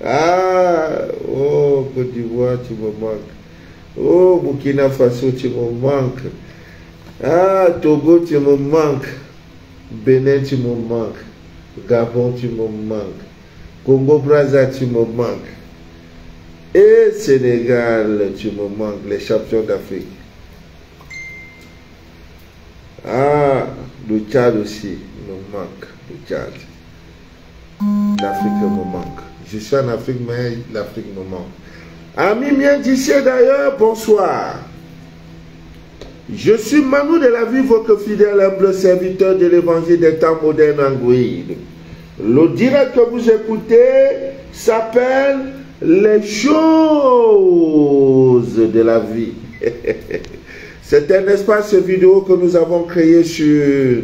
Ah, oh, Côte d'Ivoire, tu me manques. Oh, Burkina Faso, tu me manques. Ah, Togo, tu me manques. Bénin, tu me manques. Gabon, tu me manques. Congo-Brazza, tu me manques. Et Sénégal, tu me manques. Les champions d'Afrique. Ah, le Tchad aussi me manque. Le Tchad. L'Afrique me manque. Je suis en Afrique, mais l'Afrique me manque. Amis miens d'ici d'ailleurs, bonsoir. Je suis Manu de la vie, votre fidèle humble serviteur de l'évangile des temps modernes en Guadeloupe. Le direct que vous écoutez s'appelle Les choses de la vie. C'est un espace vidéo que nous avons créé sur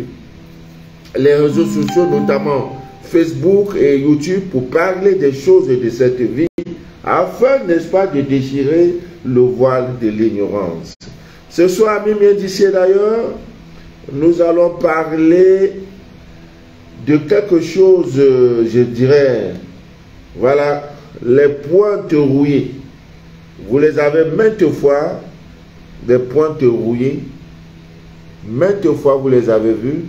les réseaux sociaux, notamment Facebook et YouTube, pour parler des choses de cette vie, afin, n'est-ce pas, de déchirer le voile de l'ignorance. Ce soir, amis miens d'ici d'ailleurs, nous allons parler de quelque chose, je dirais, voilà, les pointes rouillées. Vous les avez maintes fois, des pointes rouillées, maintes fois vous les avez vues.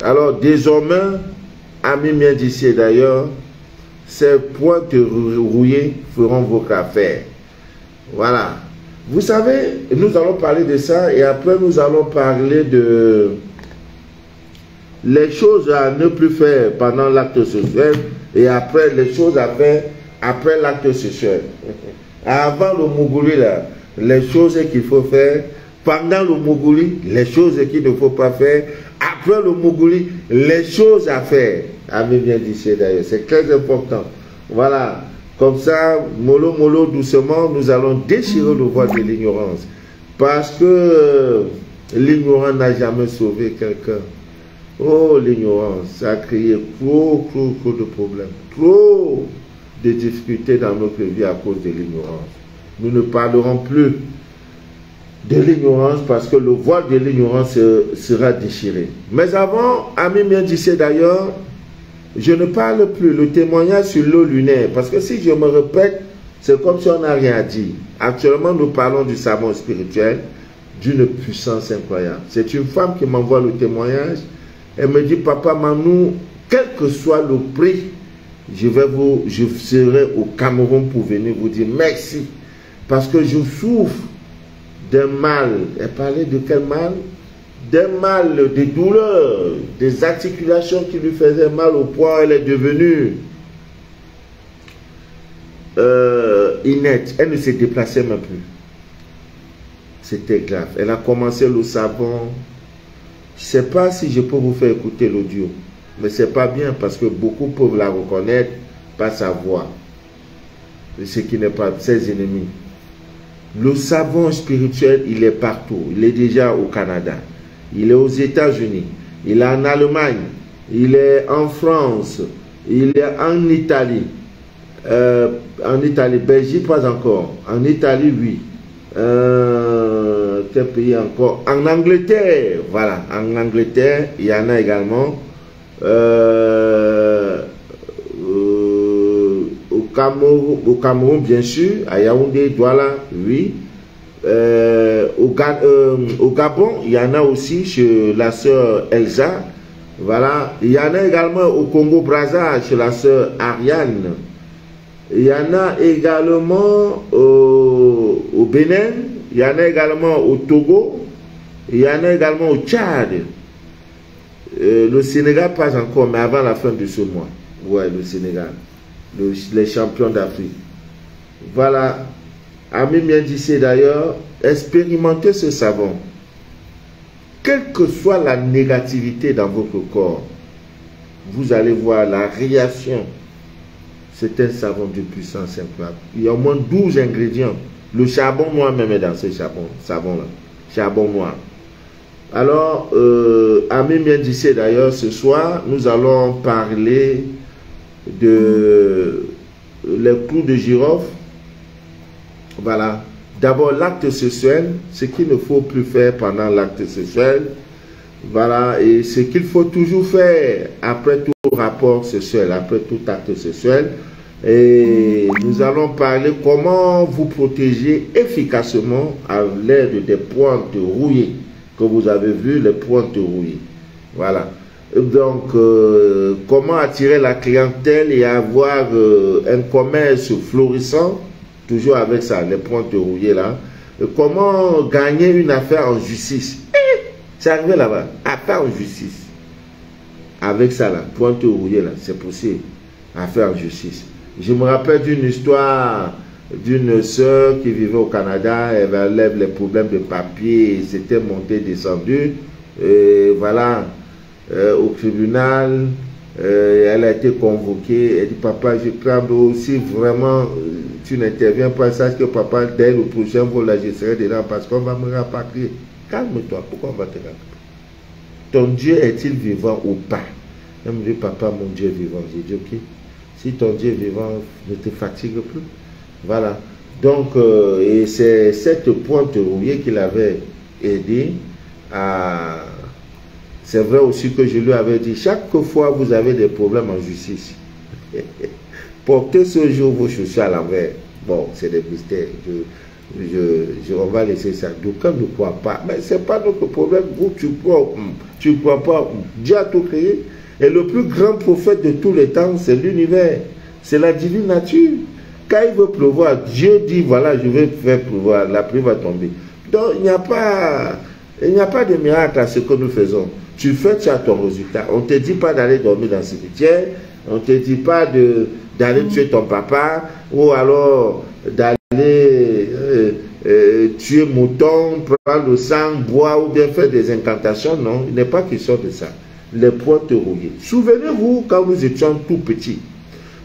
Alors désormais, amis miens d'ici d'ailleurs, ces pointes rouillées feront votre affaire. Voilà. Vous savez, nous allons parler de ça et après nous allons parler de les choses à ne plus faire pendant l'acte sexuel et après les choses à faire après l'acte sexuel. Avant le Mougouli, là, les choses qu'il faut faire. Pendant le Mougouli, les choses qu'il ne faut pas faire. Après le Mougouli, les choses à faire. Amis bien d'ici d'ailleurs, c'est très important. Voilà, comme ça, mollo mollo, doucement, nous allons déchirer le voile de l'ignorance. Parce que l'ignorance n'a jamais sauvé quelqu'un. Oh, l'ignorance, ça a créé trop de problèmes, trop de difficultés dans notre vie à cause de l'ignorance. Nous ne parlerons plus de l'ignorance parce que le voile de l'ignorance sera déchiré. Mais avant, amis miens d'ici d'ailleurs, je ne parle plus le témoignage sur l'eau lunaire parce que si je me répète, c'est comme si on n'a rien dit. Actuellement, nous parlons du savon spirituel d'une puissance incroyable. C'est une femme qui m'envoie le témoignage. Elle me dit, papa Manu, quel que soit le prix, je serai au Cameroun pour venir vous dire merci. Parce que je souffre d'un mal. Elle parlait de quel mal? D'un mal, des douleurs, des articulations qui lui faisaient mal au point où elle est devenue inerte. Elle ne se déplaçait même plus. C'était grave. Elle a commencé le savon. Je ne sais pas si je peux vous faire écouter l'audio. Mais ce n'est pas bien parce que beaucoup peuvent la reconnaître par sa voix. Ce qui n'est pas ses ennemis. Le savon spirituel, il est partout. Il est déjà au Canada. Il est aux États-Unis. Il est en Allemagne. Il est en France. Il est en Italie. En Italie, Belgique, pas encore. En Italie, oui. Quel pays encore? En Angleterre. Voilà. En Angleterre, il y en a également. Au Cameroun, bien sûr, à Yaoundé, Douala, oui. Au Gabon, il y en a aussi chez la sœur Elsa. Voilà. Il y en a également au Congo-Brazza chez la sœur Ariane. Il y en a également au Bénin. Il y en a également au Togo. Il y en a également au Tchad. Le Sénégal, pas encore, mais avant la fin de ce mois. Ouais, le Sénégal. Les champions d'Afrique. Voilà. Amis miens d'ici d'ailleurs, expérimentez ce savon. Quelle que soit la négativité dans votre corps, vous allez voir la réaction. C'est un savon de puissance incroyable. Il y a au moins 12 ingrédients. Le charbon noir même est dans ce savon-là. Charbon noir. Alors, amis miens d'ici d'ailleurs, ce soir, nous allons parler de les clous de girofle. Voilà. D'abord, l'acte sexuel, ce qu'il ne faut plus faire pendant l'acte sexuel. Voilà. Et ce qu'il faut toujours faire après tout rapport sexuel, après tout acte sexuel. Et nous allons parler comment vous protéger efficacement à l'aide des pointes rouillées que vous avez vu, les pointes rouillées. Voilà. Donc, comment attirer la clientèle et avoir un commerce florissant, toujours avec ça, les pointes rouillées là. Comment gagner une affaire en justice. C'est arrivé là-bas, affaire en justice. Avec ça là, pointe rouillée là, c'est possible, affaire en justice. Je me rappelle d'une histoire d'une soeur qui vivait au Canada, elle avait les problèmes de papier, c'était monté, descendu, et voilà, au tribunal, elle a été convoquée, elle dit, papa, je tremble aussi, vraiment, tu n'interviens pas, sache que papa, dès le prochain vol, là, je serai dedans parce qu'on va me rapatrier. Calme-toi, pourquoi on va te rapatrier? Ton Dieu est-il vivant ou pas? Elle me dit, papa, mon Dieu est vivant. J'ai dit, ok. Si ton Dieu est vivant, ne te fatigue plus. Voilà. Donc, et c'est cette pointe rouillée qui l'avait aidé à... C'est vrai aussi que je lui avais dit, chaque fois vous avez des problèmes en justice, portez ce jour vos chaussures à l'envers. Bon, c'est des mystères. On va laisser ça. D'aucuns ne croient pas. Mais ce n'est pas notre problème. Vous, tu ne crois pas. Dieu a tout créé. Et le plus grand prophète de tous les temps, c'est l'univers. C'est la divine nature. Quand il veut pleuvoir, Dieu dit, voilà, je vais faire pleuvoir. La pluie va tomber. Donc, il n'y a pas de miracle à ce que nous faisons. Tu fais, tu as ton résultat. On ne te dit pas d'aller dormir dans le cimetière. On ne te dit pas d'aller tuer ton papa. Ou alors d'aller tuer mouton, prendre le sang, boire ou bien faire des incantations. Non, il n'est pas question de ça. Les pointes rouillées. Souvenez-vous quand nous étions tout petits.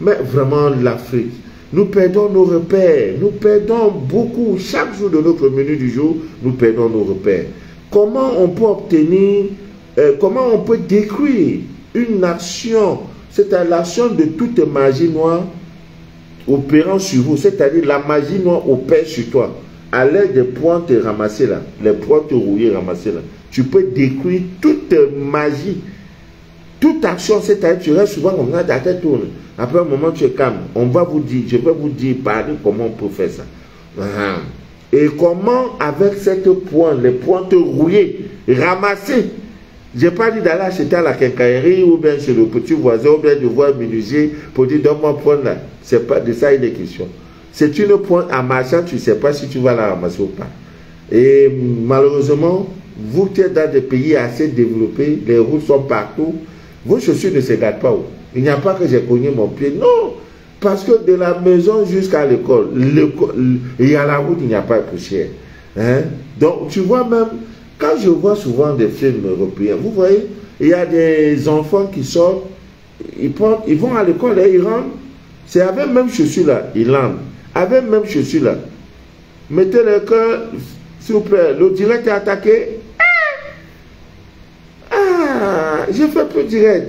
Mais vraiment l'Afrique. Nous perdons nos repères. Nous perdons beaucoup. Chaque jour de notre menu du jour, nous perdons nos repères. Comment on peut obtenir, comment on peut détruire une action, c'est-à-dire l'action de toute magie noire opérant sur vous, c'est-à-dire la magie noire opère sur toi, à l'aide des pointes ramassées là, les pointes rouillées ramassées là, tu peux détruire toute magie, toute action, c'est-à-dire tu restes souvent comme ça, ta tête tourne. Après un moment, tu es calme. On va vous dire, je vais vous dire, parler comment on peut faire ça. Et comment, avec cette pointe, les pointes rouillées, ramassées, je n'ai pas dit d'aller acheter à la quincaillerie ou bien chez le petit voisin ou bien de voir menuisier pour dire donne-moi pointe là. C'est pas de ça il est question. C'est une pointe en marchant, tu ne sais pas si tu vas la ramasser ou pas. Et malheureusement, vous qui êtes dans des pays assez développés, les routes sont partout, vos chaussures ne se gâtent pas. Il n'y a pas que j'ai cogné mon pied, non. Parce que de la maison jusqu'à l'école, il y a la route, il n'y a pas de poussière. Hein? Donc, tu vois même, quand je vois souvent des films européens, vous voyez, il y a des enfants qui sortent, ils vont à l'école et ils rentrent, c'est avec même chaussures là, ils rentrent, avec même chaussures là. Mettez le cœur, s'il vous plaît, le direct est attaqué. Je fais plus direct.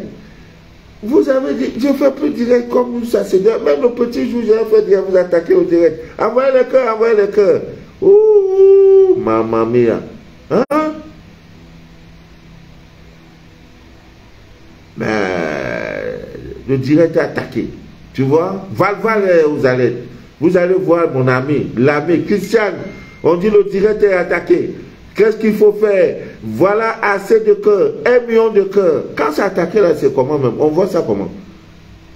Vous avez dit, je fais plus direct comme nous, ça c'est bien. Même le petit jour, j'ai fait dire, vous attaquer au direct. Envoyez le cœur, envoyez le cœur. Ouh, mamma mia. Hein? Mais le direct est attaqué. Tu vois? Val vous allez voir mon ami, l'ami Christian. On dit le direct est attaqué. Qu'est-ce qu'il faut faire? Voilà assez de cœurs, 1 million de cœurs. Quand c'est attaqué là, c'est comment même? On voit ça comment?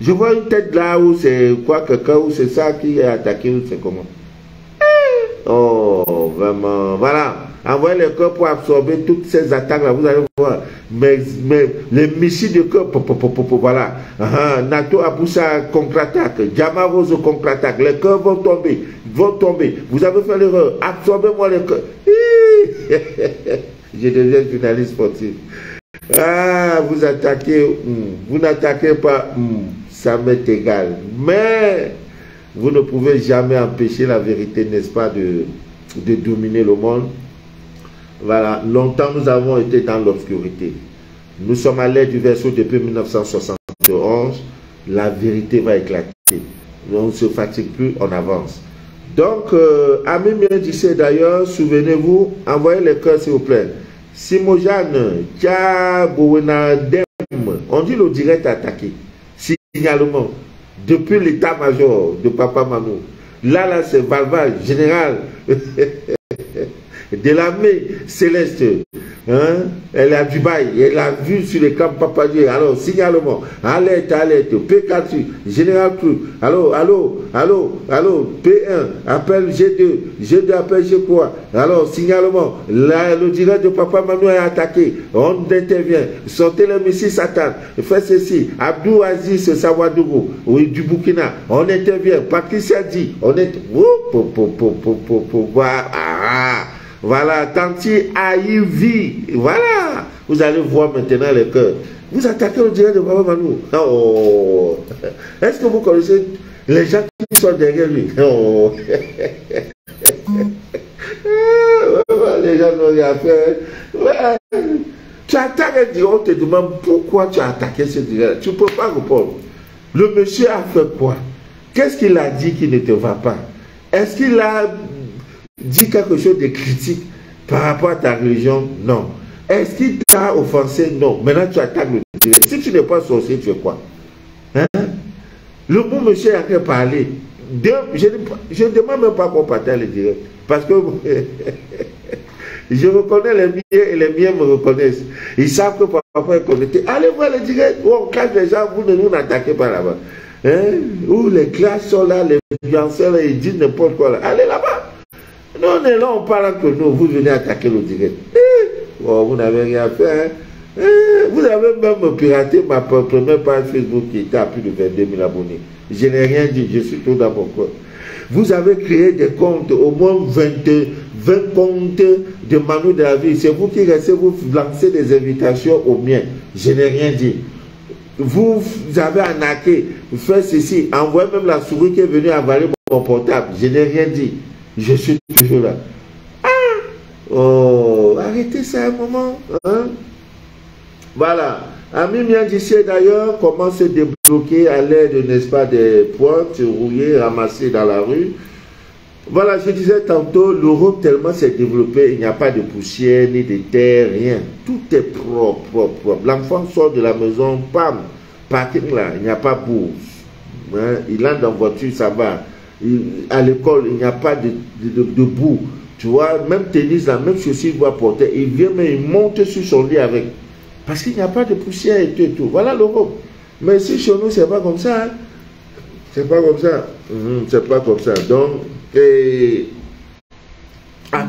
Je vois une tête là où c'est quoi, quelqu'un, où c'est ça qui est attaqué, ou c'est comment? Oh, vraiment. Voilà. Envoyez les cœurs pour absorber toutes ces attaques là. Vous allez voir. Mais les missiles de cœur, voilà. NATO Aboussa contre-attaque. Diamant-Rose contre-attaque. Les cœurs vont tomber. Vous avez fait l'erreur. Absorbez-moi les cœurs. Je deviens journaliste sportif. Vous attaquez. Vous n'attaquez pas. Ça m'est égal. Mais vous ne pouvez jamais empêcher la vérité, n'est-ce pas, de dominer le monde. Voilà, longtemps nous avons été dans l'obscurité. Nous sommes à l'ère du verso depuis 1971. La vérité va éclater. On ne se fatigue plus, on avance. Donc, Ami bien disait d'ailleurs, souvenez-vous, envoyez les cœurs s'il vous plaît. Simojane, Tia Bowenadem, on dit le direct attaqué. Signalement. depuis l'état-major de Papa Manou. Là, c'est Valval, général de l'armée céleste. Hein? Elle est à Dubaï, elle a vu sur les camps Papadier. Alors, signalement, alerte, alerte, P4, général Cru. Allô, P1, appelle G2, G2 appelle G3. Alors, signalement, là, le direct de Papa Manou est attaqué. On intervient, sortez le missile Satan, faites ceci. Abdou Aziz Sawadougou, oui, du Burkina, on intervient. Patricia dit, on est. Voilà, Tanti Aïvi, voilà, vous allez voir maintenant les cœurs. Vous attaquez le direct de Papa Manou. Oh. Est-ce que vous connaissez les gens qui sont derrière lui? Oh. Les gens n'ont rien fait. Ouais. Tu attaques un direct, on te demande pourquoi tu as attaqué ce direct. Tu ne peux pas répondre. Le monsieur a fait quoi? Qu'est-ce qu'il a dit qui ne te va pas? Est-ce qu'il a dit quelque chose de critique par rapport à ta religion? Non. Est-ce qu'il t'a offensé? Non. Maintenant, tu attaques le direct. Si tu n'es pas sorcier, tu fais quoi? Hein? Le bon monsieur a qu'à parler. Je ne demande même pas qu'on partage le direct. Parce que je reconnais les miens et les miens me reconnaissent. Ils savent que parfois ils connaissent. Allez voir le direct. On cache les gens, vous ne nous attaquez pas là-bas. Hein? Où les classes sont là, les vianceurs, ils disent n'importe quoi là. Allez là-bas. Nous, on est là, on parle entre nous. Vous venez attaquer le direct. Oh, vous n'avez rien fait. Hein? Vous avez même piraté ma première page Facebook qui était à plus de 22 000 abonnés. Je n'ai rien dit, je suis tout dans mon corps. Vous avez créé des comptes, au moins 20 comptes de Manu de la vie. C'est vous qui restez, vous lancez des invitations aux miens. Je n'ai rien dit. Vous avez arnaqué, vous faites ceci, envoyez même la souris qui est venue avaler mon portable. Je n'ai rien dit. Je suis toujours là. Ah! Oh, arrêtez ça un moment. Hein? Voilà. Ami Miandissé d'ailleurs commence à se débloquer à l'aide, n'est-ce pas, des pointes rouillées, ramassées dans la rue. Voilà, je disais tantôt, l'Europe tellement s'est développée, il n'y a pas de poussière, ni de terre, rien. Tout est propre, propre, propre. L'enfant sort de la maison, pam, parking là, il n'y a pas bourse. Hein? Il entre en voiture, ça va. À l'école, il n'y a pas de boue. Tu vois, même tennis là, même chaussures il doit porter, il vient, mais il monte sur son lit avec. Parce qu'il n'y a pas de poussière et tout et tout. Voilà l'Europe. Mais si chez nous, c'est pas comme ça. Hein? C'est pas comme ça. C'est pas comme ça. Donc, à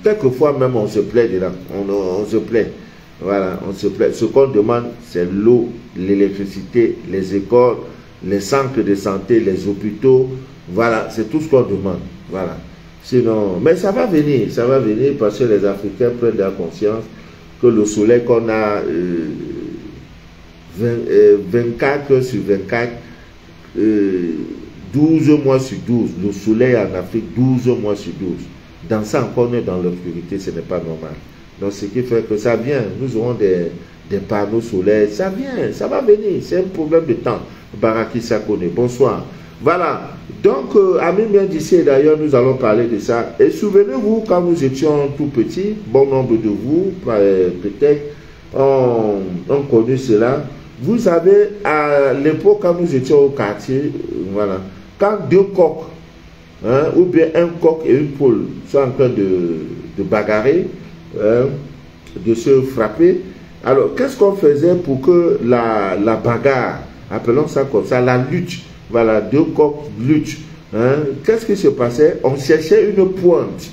quelquefois même, on se plaît dedans. On se plaît. Voilà, on se plaît. Ce qu'on demande, c'est l'eau, l'électricité, les écoles, les centres de santé, les hôpitaux. Voilà, c'est tout ce qu'on demande. Voilà. Sinon, mais ça va venir parce que les Africains prennent la conscience que le soleil qu'on a 24 heures sur 24, 12 mois sur 12, le soleil en Afrique 12 mois sur 12. Dans ça, on est dans l'obscurité, ce n'est pas normal. Donc, ce qui fait que ça vient, nous aurons des panneaux solaires, ça vient, ça va venir, c'est un problème de temps. Baraki Sakone, bonsoir. Voilà, donc, Ami Miandissé, d'ailleurs, nous allons parler de ça. Et souvenez-vous, quand nous étions tout petits, bon nombre de vous, peut-être, ont connu cela. Vous savez, à l'époque, quand nous étions au quartier, voilà, quand deux coqs, hein, ou bien un coq et une poule sont en train de bagarrer, de se frapper, alors qu'est-ce qu'on faisait pour que la bagarre, appelons ça comme ça, la lutte, voilà, deux coqs luttent, hein, qu'est-ce qui se passait? On cherchait une pointe,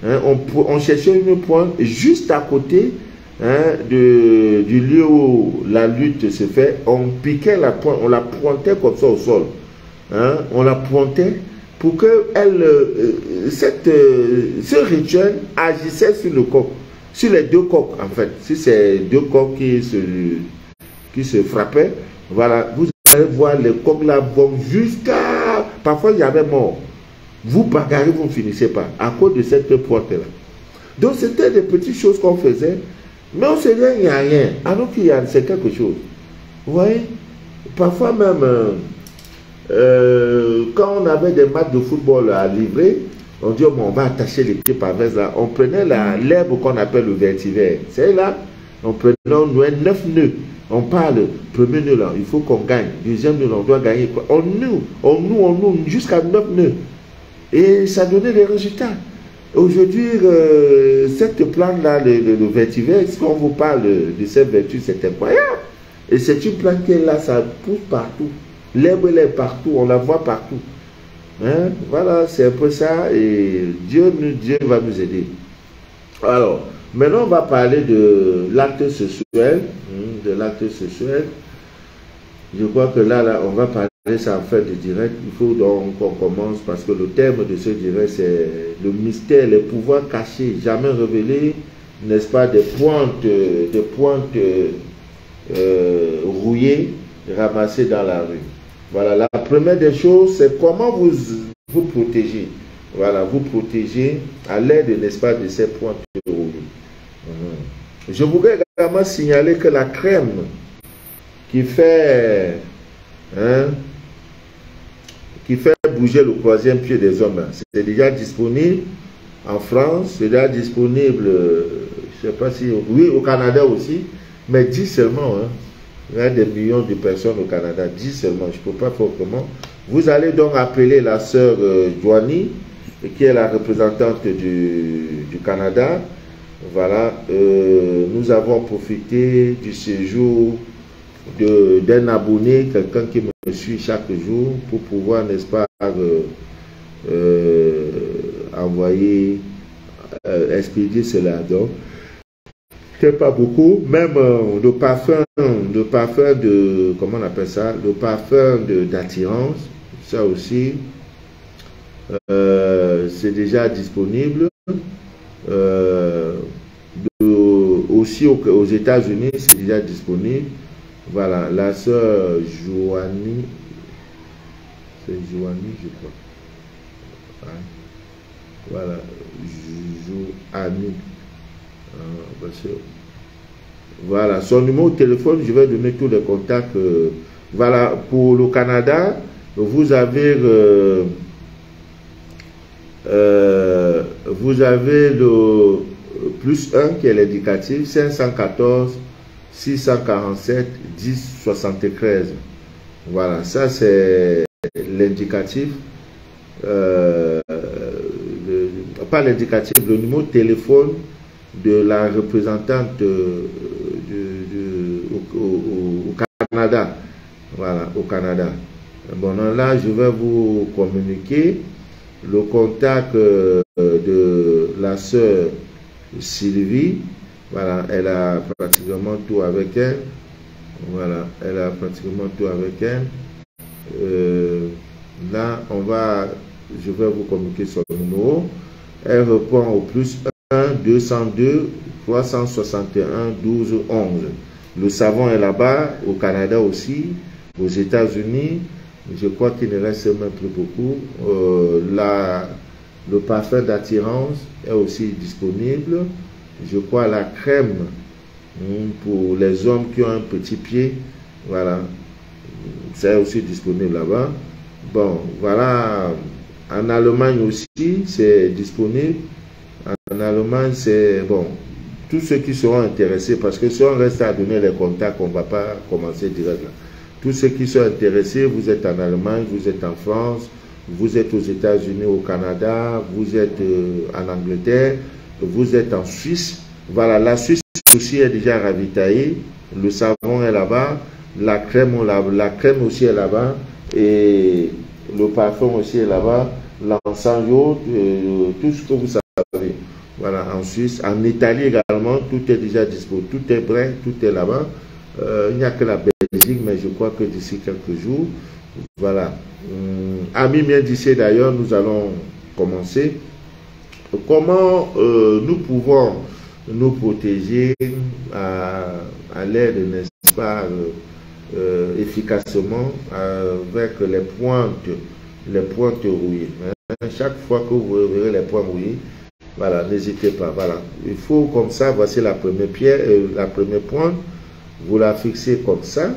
hein, on cherchait une pointe juste à côté, hein, du lieu où la lutte se fait. On piquait la pointe, on la pointait comme ça au sol, hein, on la pointait pour que ce rituel agissait sur le coq, sur les deux coqs en fait. Si c'est deux coqs qui se frappaient, voilà, vous allez voir les coqs là vont jusqu'à, parfois il y avait mort. Vous bagarrez, vous ne finissez pas à cause de cette pointe là. Donc c'était des petites choses qu'on faisait, mais on se dit il n'y a rien, alors qu'il y a c'est quelque chose. Vous voyez, parfois même quand on avait des matchs de football à livrer, on dit bon, on va attacher l'équipe avec là. On prenait l'herbe qu'on appelle le vetiver. C'est là, on prenait 9 nœuds. On parle, premier nœud là, il faut qu'on gagne. Deuxième nœud, on doit gagner. On noue, jusqu'à 9 nœuds. Et ça donnait des résultats. Aujourd'hui, cette plante-là, le vétiver, si on vous parle de cette vertu, c'est incroyable. Et c'est une plante qui est là, ça pousse partout. L'herbe, elle est partout, on la voit partout. Hein? Voilà, c'est un peu ça. Et Dieu va nous aider. Alors, maintenant, on va parler de l'acte sexuel. De l'acte sexuel. Je crois que là, on va parler ça en fin de direct. Il faut donc qu'on commence parce que le thème de ce direct, c'est le mystère, les pouvoirs cachés, jamais révélés, n'est-ce pas, des pointes rouillées, ramassées dans la rue. Voilà, la première des choses, c'est comment vous protéger. Voilà, vous protéger à l'aide, n'est-ce pas, de ces pointes rouillées. Je voudrais également signaler que la crème qui fait bouger le troisième pied des hommes, c'est déjà disponible en France, c'est déjà disponible, je ne sais pas si, oui, au Canada aussi, mais 10 seulement. Il y a des millions de personnes au Canada, 10 seulement, je ne peux pas faire autrement. Vous allez donc appeler la sœur Joanie, qui est la représentante du Canada. Voilà, nous avons profité du séjour d'un abonné, quelqu'un qui me suit chaque jour, pour pouvoir, n'est-ce pas, envoyer, expédier cela. Donc, c'est pas beaucoup, même le parfum de, comment on appelle ça, le parfum d'attirance, ça aussi, c'est déjà disponible. Aussi aux États-Unis, c'est déjà disponible. Voilà, la sœur Joanie, c'est Joanie, je crois. Voilà, Joanie. Voilà, son numéro de téléphone, je vais donner tous les contacts. Voilà, pour le Canada, vous avez le +1 qui est l'indicatif, 514 647 10 73. Voilà, ça c'est l'indicatif. Pas l'indicatif, le numéro de téléphone de la représentante au Canada. Voilà, au Canada. Bon, là, je vais vous communiquer le contact de la sœur Sylvie. Voilà, elle a pratiquement tout avec elle. Voilà, elle a pratiquement tout avec elle. Là, je vais vous communiquer son numéro. Elle répond au +1 202 361 12 11. Le savon est là-bas, au Canada aussi, aux États-Unis. Je crois qu'il ne reste même plus beaucoup. Le parfum d'attirance est aussi disponible. Je crois la crème pour les hommes qui ont un petit pied. Voilà. C'est aussi disponible là-bas. Bon, voilà. En Allemagne aussi, c'est disponible. En Allemagne, c'est bon. Tous ceux qui seront intéressés, parce que si on reste à donner les contacts, on ne va pas commencer direct là. Tous ceux qui sont intéressés, vous êtes en Allemagne, vous êtes en France, vous êtes aux États-Unis, au Canada, vous êtes en Angleterre, vous êtes en Suisse. Voilà, la Suisse aussi est déjà ravitaillée. Le savon est là-bas, la crème aussi est là-bas, et le parfum aussi est là-bas, l'encens yacht, tout ce que vous savez. Voilà, en Suisse, en Italie également, tout est déjà disponible, tout est prêt, tout est là-bas. Il n'y a que la Belgique, mais je crois que d'ici quelques jours, voilà. Amis bien d'ici d'ailleurs, nous allons commencer. Comment nous pouvons nous protéger à l'aide, n'est-ce pas, efficacement avec les pointes rouillées. Hein? Chaque fois que vous verrez les points rouillés, voilà, n'hésitez pas. Voilà, il faut comme ça. Voici la première pierre, la première pointe. Vous la fixez comme ça.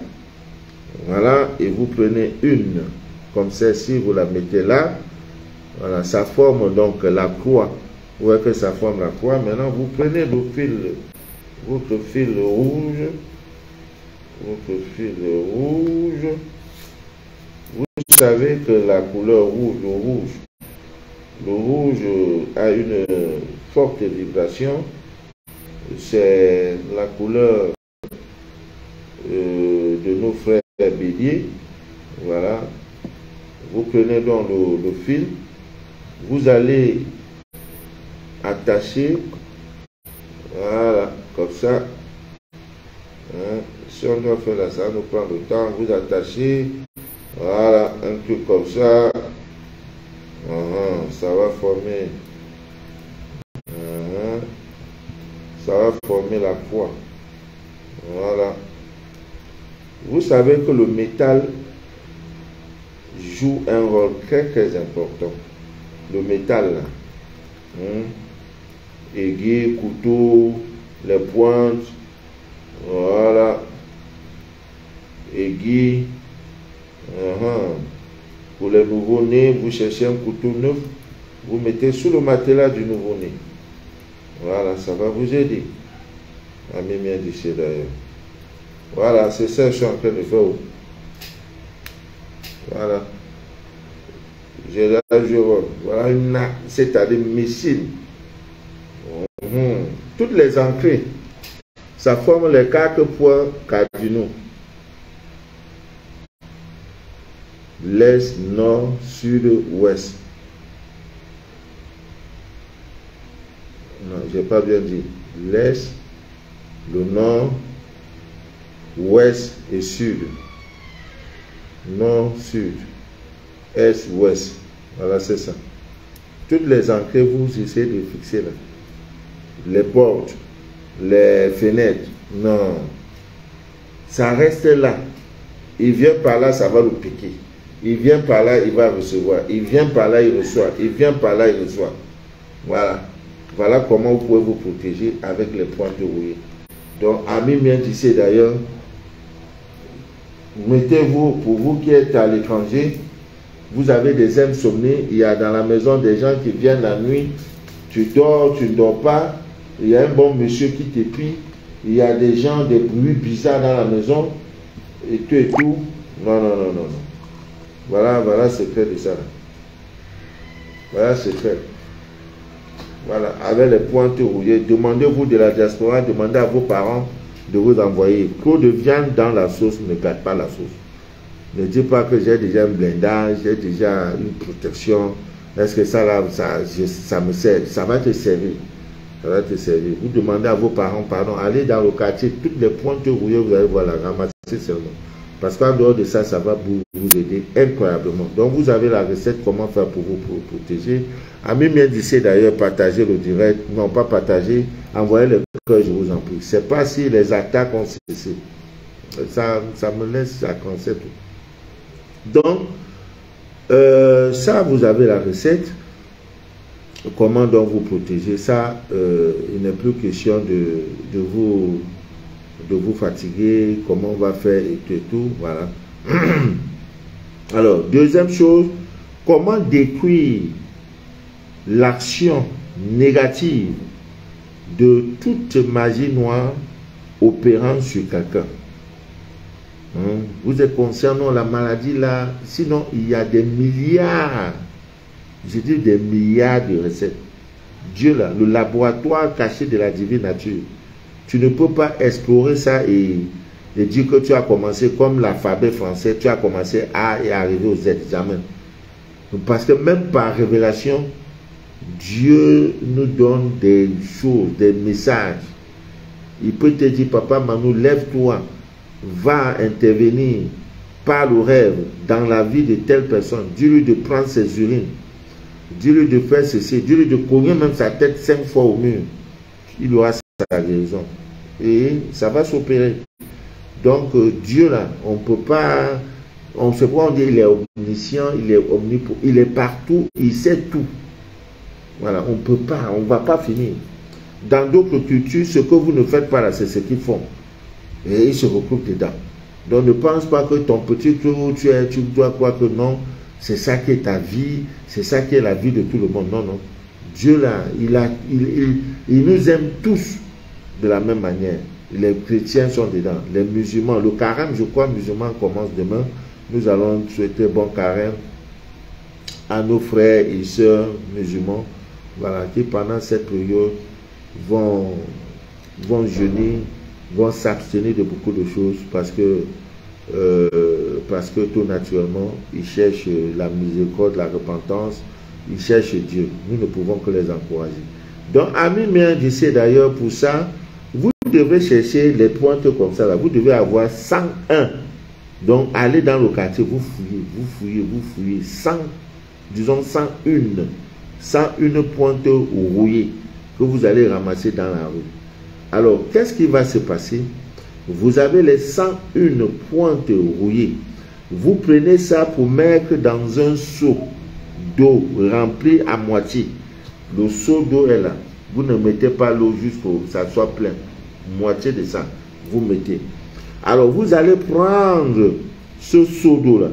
Voilà, et vous prenez une comme celle-ci, vous la mettez là. Voilà, ça forme donc la croix. Vous voyez que ça forme la croix. Maintenant, vous prenez votre fil rouge. votre fil rouge. Vous savez que la couleur rouge, le rouge a une forte vibration. C'est la couleur de nos frères béliers. Voilà. Vous prenez donc le fil. Vous allez attacher. Voilà, comme ça. Hein, si on doit faire là, ça nous prend le temps. Vous attachez. Voilà, un truc comme ça. Ça va former. Ça va former la croix. Voilà. Vous savez que le métal joue un rôle très très important. Le métal là. Aiguille, couteau, les pointes. Voilà. Aiguille. Pour les nouveau-nés, vous cherchez un couteau neuf, vous mettez sous le matelas du nouveau-né. Voilà, ça va vous aider. Ami bien d'ici d'ailleurs. Voilà, c'est ça que je suis en train de faire. Voilà. J'ai là, je vois. Voilà une c'est-à-dire missile. Toutes les entrées, ça forme les 4 points cardinaux. L'est, nord, sud, ouest. Non, j'ai pas bien dit. L'est, le nord, ouest et sud. Nord, sud, est, ouest. Voilà, c'est ça. Toutes les entrées, vous essayez de fixer là. Les portes, les fenêtres. Non. Ça reste là. Il vient par là, ça va le piquer. Il vient par là, il va recevoir. Il vient par là, il reçoit. Il vient par là, il reçoit. Voilà. Voilà comment vous pouvez vous protéger avec les pointes rouillées. Donc, ami bien d'ici d'ailleurs, mettez-vous, pour vous qui êtes à l'étranger, vous avez des insomnies. Il y a dans la maison des gens qui viennent la nuit. Tu dors, tu ne dors pas. Il y a un bon monsieur qui t'épie. Il y a des gens, des bruits bizarres dans la maison. Et tout et tout. Non, non, non, non, non. Voilà, voilà le secret de ça. Voilà le secret. Voilà, avec les pointes rouillées. Demandez-vous de la diaspora, demandez à vos parents de vous envoyer. Trop de viande dans la sauce ne gâte pas la sauce. Ne dites pas que j'ai déjà un blindage, j'ai déjà une protection. Est-ce que ça là, ça me sert? Ça va te servir. Ça va te servir. Vous demandez à vos parents, pardon, allez dans le quartier, toutes les pointes rouillées, vous allez voir la ramasser seulement. Parce qu'en dehors de ça, ça va vous aider incroyablement. Donc, vous avez la recette, comment faire pour vous protéger. Ami bien d'ici d'ailleurs, partagez le direct. Non, pas partager, envoyez le cœur, je vous en prie. C'est pas si les attaques ont cessé. Ça me laisse à concept. Donc, ça, vous avez la recette. Comment donc vous protéger. Ça, il n'est plus question de vous fatiguer, comment on va faire et tout, voilà. Alors, deuxième chose, comment détruire l'action négative de toute magie noire opérant sur quelqu'un. Vous êtes concernant la maladie là, sinon il y a des milliards, je dis des milliards de recettes. Dieu là, le laboratoire caché de la divine nature. Tu ne peux pas explorer ça et dire que tu as commencé comme l'alphabet français, tu as commencé A et arrivé au Z, jamais. Parce que même par révélation, Dieu nous donne des choses, des messages. Il peut te dire, papa, Manu, lève-toi, va intervenir par le rêve dans la vie de telle personne. Dis-lui de prendre ses urines. Dis-lui de faire ceci. Dis-lui de cogner même sa tête 5 fois au mur. Il aura sa guérison. Et ça va s'opérer. Donc, Dieu, là, on ne peut pas... On sait pas, on dit il est omniscient, il est omnipotent, il est partout, il sait tout. Voilà, on ne peut pas, on ne va pas finir. Dans d'autres cultures, ce que vous ne faites pas là, c'est ce qu'ils font. Et ils se regroupent dedans. Donc ne pense pas que ton petit trou, tu dois croire que non, c'est ça qui est ta vie, c'est ça qui est la vie de tout le monde. Non, non. Dieu là, il nous aime tous de la même manière. Les chrétiens sont dedans. Les musulmans, le carême, je crois, musulman commence demain. Nous allons souhaiter bon carême à nos frères et sœurs musulmans, voilà, qui pendant cette période vont jeûner, vont s'abstenir de beaucoup de choses parce que tout naturellement, ils cherchent la miséricorde, la repentance, ils cherchent Dieu. Nous ne pouvons que les encourager. Donc, amis miens, je sais d'ailleurs pour ça, vous devez chercher les pointes comme ça, là. Vous devez avoir 101. Donc, allez dans le quartier, vous fouillez, 100, disons 101 pointes rouillées que vous allez ramasser dans la rue. Alors, qu'est-ce qui va se passer? Vous avez les 101 pointes rouillées. Vous prenez ça pour mettre dans un seau d'eau rempli à moitié. Le seau d'eau est là. Vous ne mettez pas l'eau jusqu'à ce que ça soit plein. Moitié de ça, vous mettez. Alors, vous allez prendre ce seau d'eau-là.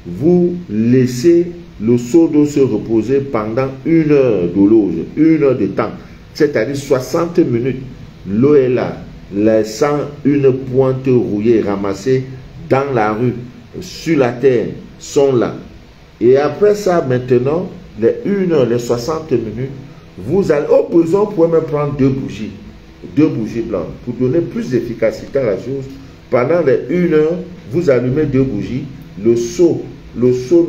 Vous laissez le seau d'eau se reposer pendant 1 heure de l'auge, 1 heure de temps. C'est-à-dire 60 minutes. L'eau est là. Les 101 pointes rouillées ramassées dans la rue, sur la terre, sont là. Et après ça, maintenant, les 1 heure, les 60 minutes, vous allez, au besoin, vous pouvez même prendre 2 bougies. 2 bougies blanches. Pour donner plus d'efficacité à la chose, pendant les 1 heure, vous allumez 2 bougies. Le seau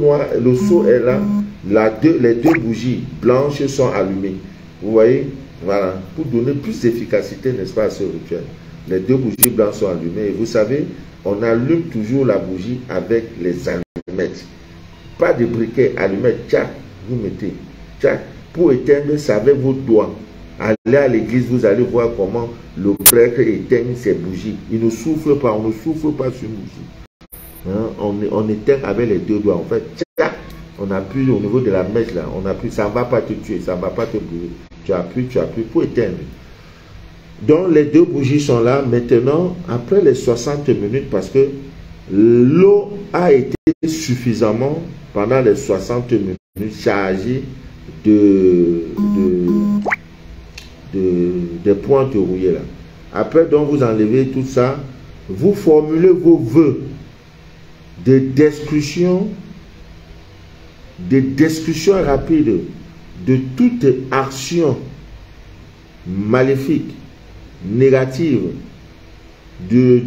noir, le seau est là. Les 2 bougies blanches sont allumées. Vous voyez? Voilà. Pour donner plus d'efficacité, n'est-ce pas, à ce rituel. Les 2 bougies blanches sont allumées. Et vous savez, on allume toujours la bougie avec les allumettes. Pas de briquet, allumettes. Tchac, vous mettez. Tchac. Pour éteindre, ça avec vos doigts. Allez à l'église, vous allez voir comment le prêtre éteigne ses bougies. Il ne souffle pas, on ne souffle pas sur une bougie. Hein? On éteint avec les 2 doigts. En fait, tchac, on appuie au niveau de la mèche là. On appuie, ça ne va pas te tuer, ça ne va pas te brûler. Tu appuies pour éteindre. Donc les 2 bougies sont là. Maintenant, après les 60 minutes, parce que l'eau a été suffisamment, pendant les 60 minutes, chargée des pointes rouillées là. Après, donc, vous enlevez tout ça. Vous formulez vos vœux de destruction rapide de toute action maléfique, négative, de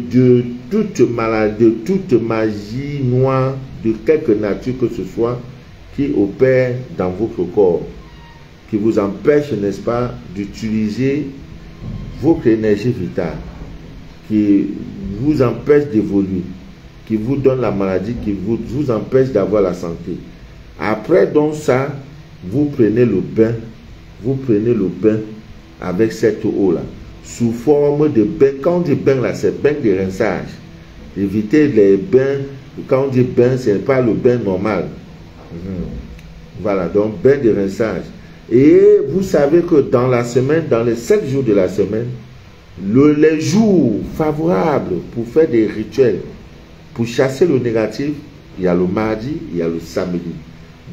toute maladie, de toute magie noire, de quelque nature que ce soit, qui opère dans votre corps, qui vous empêche, n'est-ce pas, d'utiliser votre énergie vitale, qui vous empêche d'évoluer, qui vous donne la maladie, qui vous empêche d'avoir la santé. Après donc ça, vous prenez le bain avec cette eau-là, sous forme de bain. Quand on dit bain là, c'est bain de rinçage. Évitez les bains, quand on dit bain, ce n'est pas le bain normal. Voilà, donc bain de rinçage. Et vous savez que dans la semaine, dans les 7 jours de la semaine, les jours favorables pour faire des rituels, pour chasser le négatif, il y a le mardi, il y a le samedi.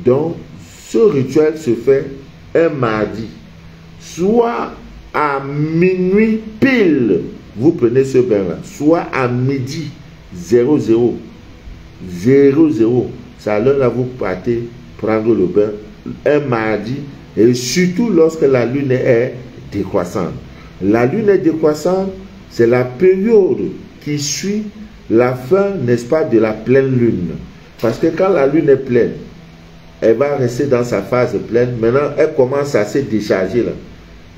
Donc, ce rituel se fait un mardi. Soit à minuit pile, vous prenez ce bain-là. Soit à midi 00. C'est à l'heure là vous partez prendre le bain un mardi. Et surtout lorsque la lune est décroissante. La lune est décroissante, c'est la période qui suit la fin, n'est-ce pas, de la pleine lune. Parce que quand la lune est pleine, elle va rester dans sa phase pleine. Maintenant, elle commence à se décharger là.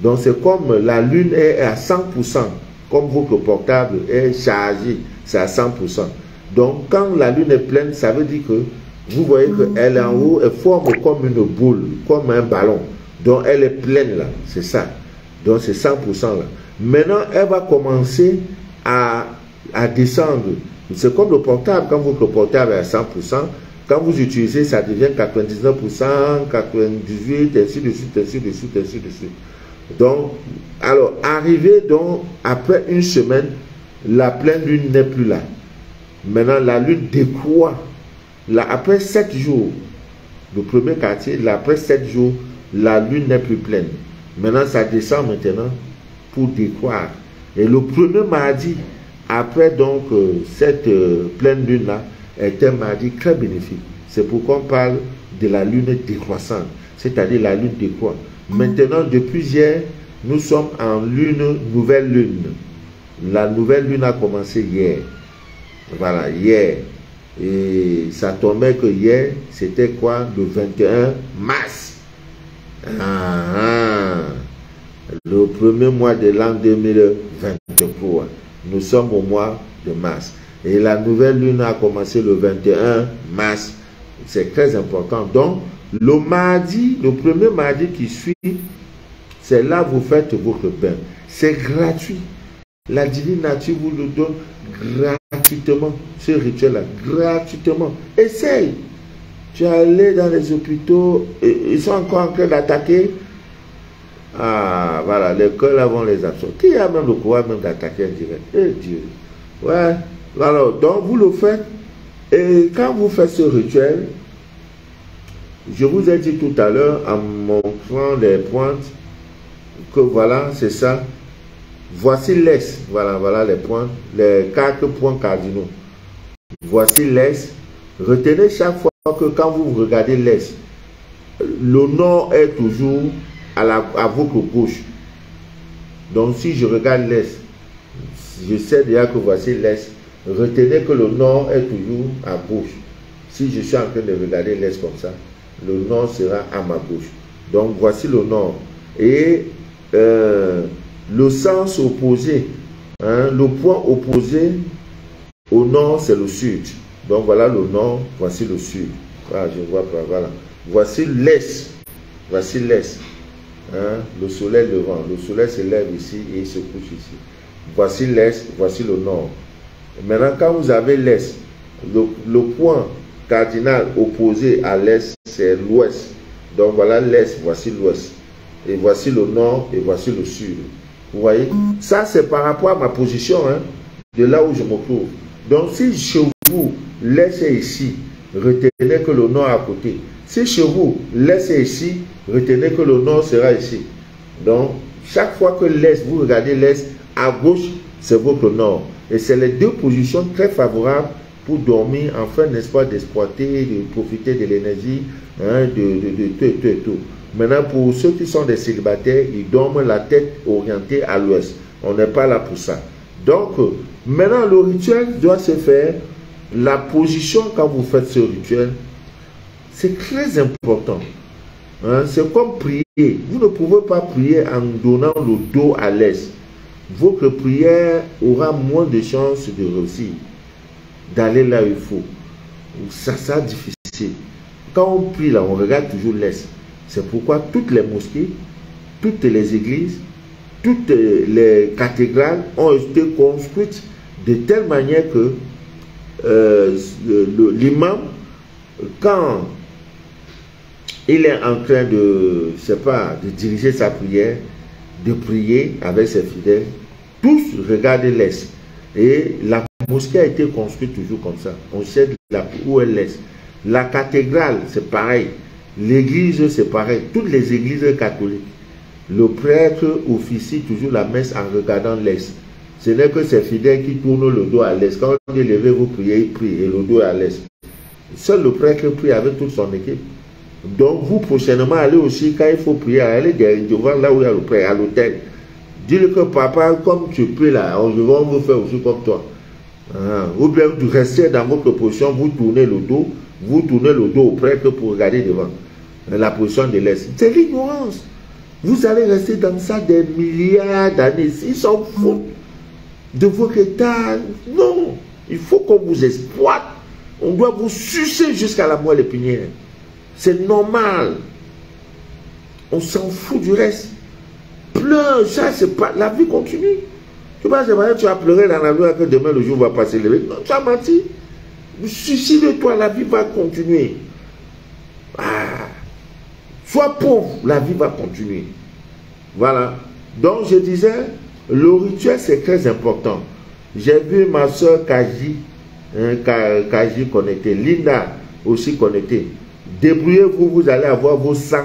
Donc, c'est comme la lune est à 100%, comme votre portable est chargé, c'est à 100%. Donc, quand la lune est pleine, ça veut dire que vous voyez qu'elle est en haut, elle forme comme une boule, comme un ballon. Donc, elle est pleine là, c'est ça. Donc, c'est 100% là. Maintenant, elle va commencer à descendre. C'est comme le portable. Quand votre portable est à 100%, quand vous utilisez, ça devient 99%, 98%, ainsi de suite, ainsi de suite, ainsi de suite. Donc, alors, arrivé donc, après une semaine, la pleine lune n'est plus là. Maintenant, la lune décroît. Là, après 7 jours, le premier quartier, là, après 7 jours, la lune n'est plus pleine. Maintenant, ça descend maintenant pour décroître. Et le premier mardi, après donc cette pleine lune-là, est un mardi très bénéfique. C'est pourquoi on parle de la lune décroissante, c'est-à-dire la lune décroît. Maintenant, depuis hier, nous sommes en nouvelle lune. La nouvelle lune a commencé hier. Voilà, hier. Et ça tombait que hier, c'était quoi? Le 21 mars. Le premier mois de l'an 2023. Nous sommes au mois de mars. Et la nouvelle lune a commencé le 21 mars. C'est très important. Donc, le mardi, le premier mardi qui suit, c'est là que vous faites votre bain. C'est gratuit. La divine nature vous le donne gratuitement. Ce rituel-là, gratuitement. Essaye. Tu es allé dans les hôpitaux, ils sont encore en train d'attaquer. Ah, voilà, les cœurs là vont les absorber. Qui a même le courage même d'attaquer en direct? Eh Dieu. Ouais. Alors, donc vous le faites. Et quand vous faites ce rituel, je vous ai dit tout à l'heure, en montrant les pointes, que voilà, c'est ça. Voici l'Est. Voilà, voilà les points, les 4 points cardinaux. Voici l'Est. Retenez chaque fois que quand vous regardez l'Est, le nord est toujours à votre gauche. Donc si je regarde l'Est, je sais déjà que voici l'Est. Retenez que le nord est toujours à gauche. Si je suis en train de regarder l'Est comme ça, le nord sera à ma gauche. Donc voici le nord. Et le sens opposé, hein, le point opposé au nord, c'est le sud. Donc voilà le nord, voici le sud. Voilà, je vois pas, voilà. Voici l'Est. Voici l'Est. Hein, le soleil levant. Le soleil se lève ici et il se couche ici. Voici l'Est, voici le nord. Maintenant, quand vous avez l'Est, le point cardinal opposé à l'Est, c'est l'Ouest. Donc voilà l'Est, voici l'Ouest. Et voici le nord et voici le sud. Vous voyez? Ça, c'est par rapport à ma position, hein, de là où je me trouve. Donc, si chez vous, l'Est est ici, retenez que le nord est à côté. Si chez vous, l'Est est ici, retenez que le nord sera ici. Donc, chaque fois que l'Est, vous regardez l'Est, à gauche, c'est votre nord. Et c'est les deux positions très favorables pour dormir, enfin, n'est-ce pas, d'exploiter, de profiter de l'énergie, hein, de tout. Maintenant, pour ceux qui sont des célibataires, ils dorment la tête orientée à l'ouest. On n'est pas là pour ça. Donc, maintenant, le rituel doit se faire. La position, quand vous faites ce rituel, c'est très important. Hein? C'est comme prier. Vous ne pouvez pas prier en donnant le dos à l'est. Votre prière aura moins de chances de réussir, d'aller là où il faut. Ça sera difficile. Quand on prie là, on regarde toujours l'est. C'est pourquoi toutes les mosquées, toutes les églises, toutes les cathédrales ont été construites de telle manière que l'imam, quand il est en train de, je sais pas, de diriger sa prière, de prier avec ses fidèles, tous regardent l'est. Et la mosquée a été construite toujours comme ça. On sait où est l'est. La cathédrale, c'est pareil. L'église, c'est pareil. Toutes les églises catholiques. Le prêtre officie toujours la messe en regardant l'est. Ce n'est que ses fidèles qui tournent le dos à l'est. Quand on est levé, vous priez, il prie, et le dos à l'est. Seul le prêtre prie avec toute son équipe. Donc, vous, prochainement, allez aussi, quand il faut prier, allez devant là où il y a le prêtre, à l'hôtel. Dis-le que papa, comme tu pries là, on va vous faire aussi comme toi. Ou bien vous restez dans votre position, vous tournez le dos au prêtre pour regarder devant. La position de l'est. C'est l'ignorance. Vous allez rester dans ça des milliards d'années. Ils s'en foutent de votre état. Non. Il faut qu'on vous exploite. On doit vous sucer jusqu'à la moelle épinière. C'est normal. On s'en fout du reste. Pleure, ça c'est pas. La vie continue. Tu vas tu vas pleurer dans la nuit que demain le jour va pas se lever. Non, tu as menti. Suicide-toi, la vie va continuer. Ah. Sois pauvre, la vie va continuer. Voilà. Donc je disais, le rituel c'est très important. J'ai vu ma soeur Kaji, Kaji connectée, Linda aussi connectée. Débrouillez-vous, vous allez avoir vos 101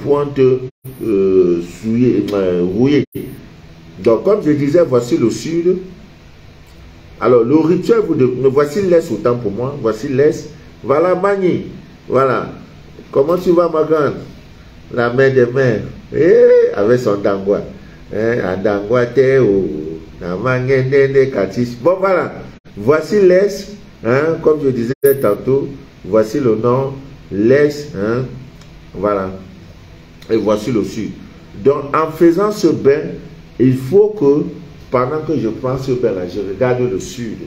pointes rouillées. Donc, comme je disais, voici le sud. Alors, le rituel, voici l'est autant pour moi. Voici l'est. Voilà, Magni. Voilà. Comment tu vas, ma grande? La mère des mères. Avec son dangwa. Un dangwa te ou. Bon, voilà. Voici l'est. Comme je disais tantôt. Voici le nord. L'est. Voilà. Et voici le sud. Donc, en faisant ce bain, il faut que, pendant que je prends ce bain-là, je regarde le sud.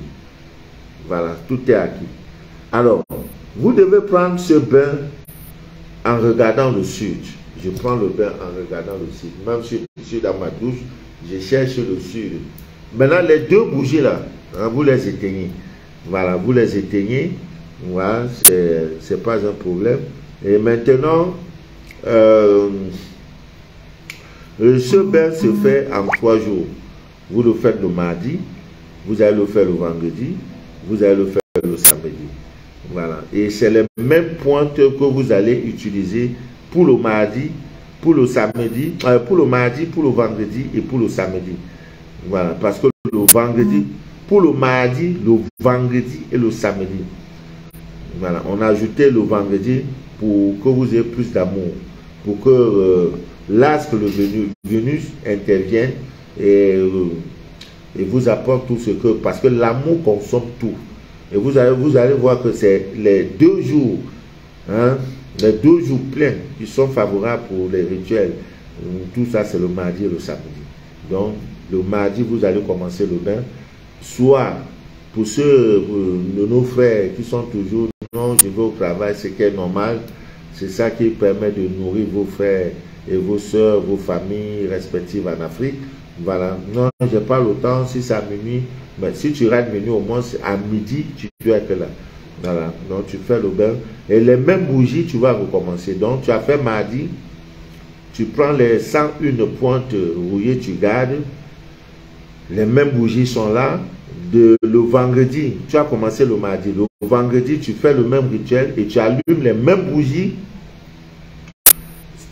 Voilà, tout est acquis. Alors, vous devez prendre ce bain en regardant le sud. Je prends le bain en regardant le sud. Même si je suis dans ma douche, je cherche le sud. Maintenant, les deux bougies là, vous les éteignez. Voilà, vous les éteignez. Voilà, c'est pas un problème. Et maintenant, ce bain se fait en 3 jours. Vous le faites le mardi, vous allez le faire le vendredi, vous allez le faire le samedi. Voilà. Et c'est les mêmes pointes que vous allez utiliser pour le mardi, pour le samedi, pour le mardi, pour le vendredi et pour le samedi. Voilà. Parce que le vendredi, pour le mardi, le vendredi et le samedi. Voilà. On a ajouté le vendredi pour que vous ayez plus d'amour. Pour que l'astre, le Vénus intervienne et vous apporte tout ce que... Parce que l'amour consomme tout. Et vous allez voir que c'est les 2 jours, les 2 jours pleins qui sont favorables pour les rituels. Tout ça, c'est le mardi et le samedi. Donc, le mardi, vous allez commencer le bain. Soit, pour ceux de nos frères qui sont toujours, non, je vais au travail, c'est qui est normal. C'est ça qui permet de nourrir vos frères et vos soeurs, vos familles respectives en Afrique. Voilà. Non, je n'ai pas le temps. Si c'est à minuit, mais si tu rates minuit, au moins à midi, tu dois être là. Voilà. Donc, tu fais le bain. Et les mêmes bougies, tu vas recommencer. Donc, tu as fait mardi. Tu prends les 101 pointes rouillées, tu gardes. Les mêmes bougies sont là. Le vendredi, tu as commencé le mardi. Le vendredi, tu fais le même rituel et tu allumes les mêmes bougies.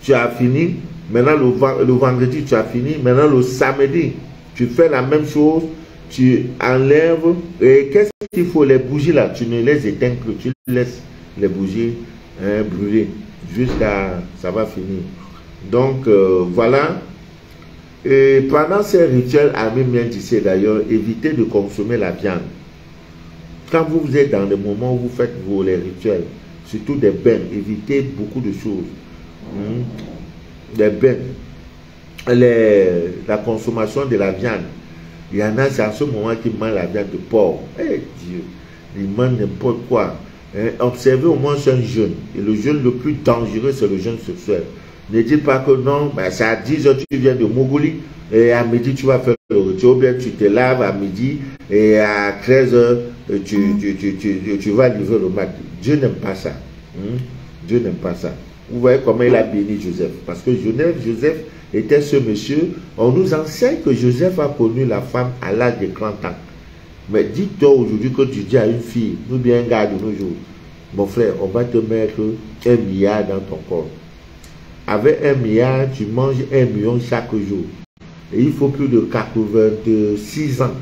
Tu as fini. Maintenant, le vendredi, tu as fini. Maintenant, le samedi, tu fais la même chose. Tu enlèves. Et qu'est-ce qu'il faut? Les bougies là, tu ne les éteins plus. Tu laisses les bougies brûler jusqu'à... Ça va finir. Donc, voilà. Et pendant ces rituels, Ami bien disait d'ailleurs, évitez de consommer la viande. Quand vous êtes dans le moment où vous faites les rituels, surtout des bains, évitez beaucoup de choses. Des bains, la consommation de la viande. Il y en a, c'est à ce moment qui mangent la viande de porc. Dieu, ils mangent n'importe quoi. Observez au moins un jeûne. Et le jeûne le plus dangereux, c'est le jeûne sexuel. Ne dites pas que non, c'est à 10 h tu viens de Mongolie et à midi tu vas faire le rituel, ou bien tu te laves à midi et à 13 h tu vas livrer le mat. Dieu n'aime pas ça. Dieu n'aime pas ça. Vous voyez comment il a béni Joseph. Parce que Joseph était ce monsieur. On nous enseigne que Joseph a connu la femme à l'âge de 30 ans. Mais dis-toi aujourd'hui que tu dis à une fille, ou bien un gars de nos jours, mon frère, on va te mettre 1 milliard dans ton corps. Avec 1 milliard, tu manges 1 million chaque jour. Et il faut plus de 86 ans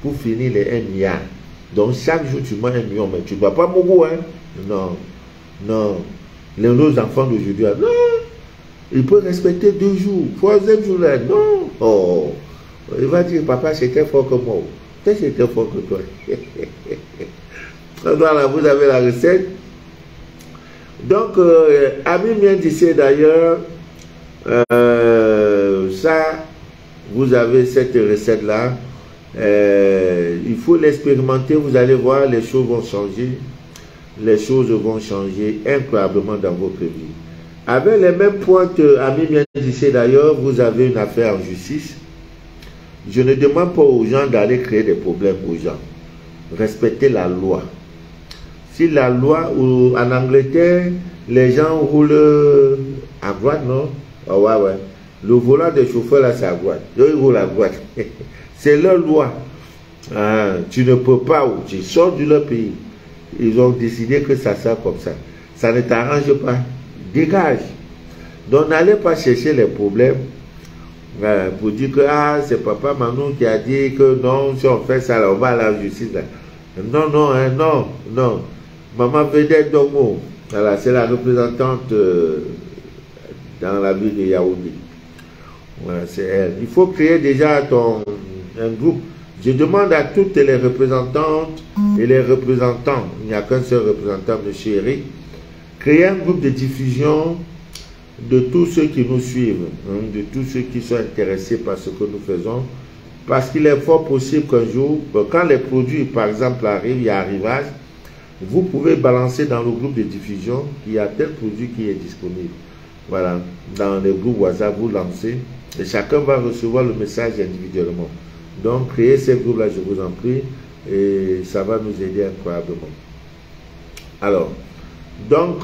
pour finir les 1 milliard. Donc chaque jour, tu manges 1 million. Mais tu ne dois pas beaucoup, hein? Non. Non. Nos enfants d'aujourd'hui, non. Il peut respecter 2 jours. 3e jour, là, non. Oh. Il va dire, papa, c'était fort que moi. Peut-être c'était fort que toi. Voilà, vous avez la recette. Donc, Ami bien disait d'ailleurs, ça, vous avez cette recette-là. Il faut l'expérimenter, vous allez voir, les choses vont changer. Les choses vont changer incroyablement dans votre vie. Avec les mêmes pointes, Ami bien disait d'ailleurs, vous avez une affaire en justice. Je ne demande pas aux gens d'aller créer des problèmes aux gens. Respectez la loi. Si la loi, ou en Angleterre, les gens roulent à droite, non? Oh, ouais. Le volant des chauffeurs, là, c'est à droite. Ils roulent à droite. C'est leur loi. Tu ne peux pas, ou tu sors de leur pays. Ils ont décidé que ça sert comme ça. Ça ne t'arrange pas. Dégage. Donc, n'allez pas chercher les problèmes Voilà, pour dire que ah, c'est Papa Manou qui a dit que non, si on fait ça, là, on va à la justice. Là. Non, non, hein, non, non. Maman Vedette Domo, voilà, c'est la représentante dans la ville de Yaoundé. Voilà, c'est elle. Il faut créer déjà un groupe. Je demande à toutes les représentantes et les représentants, il n'y a qu'un seul représentant, M. Eric, créer un groupe de diffusion de tous ceux qui nous suivent, hein, de tous ceux qui sont intéressés par ce que nous faisons, parce qu'il est fort possible qu'un jour, quand les produits, par exemple, arrivent, il y a arrivage, vous pouvez balancer dans le groupe de diffusion qu'il y a tel produit qui est disponible. Voilà, dans les groupes WhatsApp, vous lancez, et chacun va recevoir le message individuellement. Donc, créez ces groupes-là, je vous en prie, et ça va nous aider incroyablement. Alors, donc,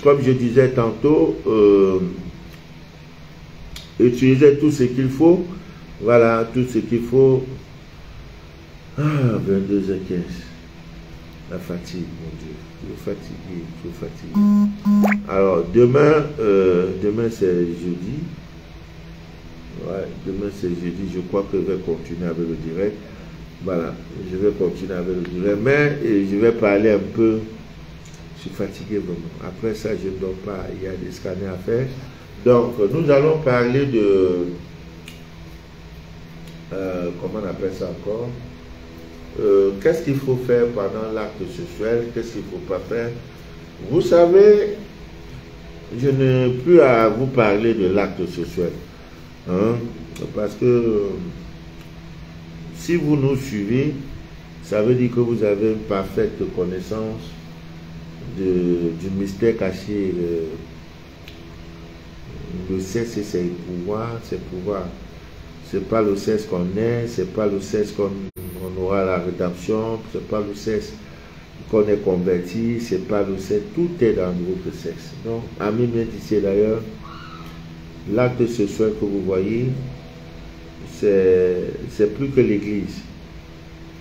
comme je disais tantôt, utilisez tout ce qu'il faut. Voilà, tout ce qu'il faut. Ah, 22h15. La fatigue, mon Dieu. Je suis fatigué. Alors, demain c'est jeudi. Ouais, demain c'est jeudi. Je crois que je vais continuer avec le direct. Voilà, je vais continuer avec le direct. Mais je vais parler un peu. Je suis fatigué vraiment. Après ça, je ne dors pas. Il y a des scanners à faire. Donc, nous allons parler de... comment on appelle ça encore? Qu'est-ce qu'il faut faire pendant l'acte sexuel? Qu'est-ce qu'il ne faut pas faire? Vous savez, je n'ai plus à vous parler de l'acte sexuel. Hein? Parce que si vous nous suivez, ça veut dire que vous avez une parfaite connaissance du mystère caché. Le sexe et ses pouvoirs, c'est pas le sexe qu'on est, c'est pas le sexe qu'on aura la rédemption, c'est pas le sexe qu'on est converti, c'est pas le sexe, tout est dans votre sexe. Donc, amis bien d'ici d'ailleurs, l'acte sexuel que vous voyez, c'est plus que l'église.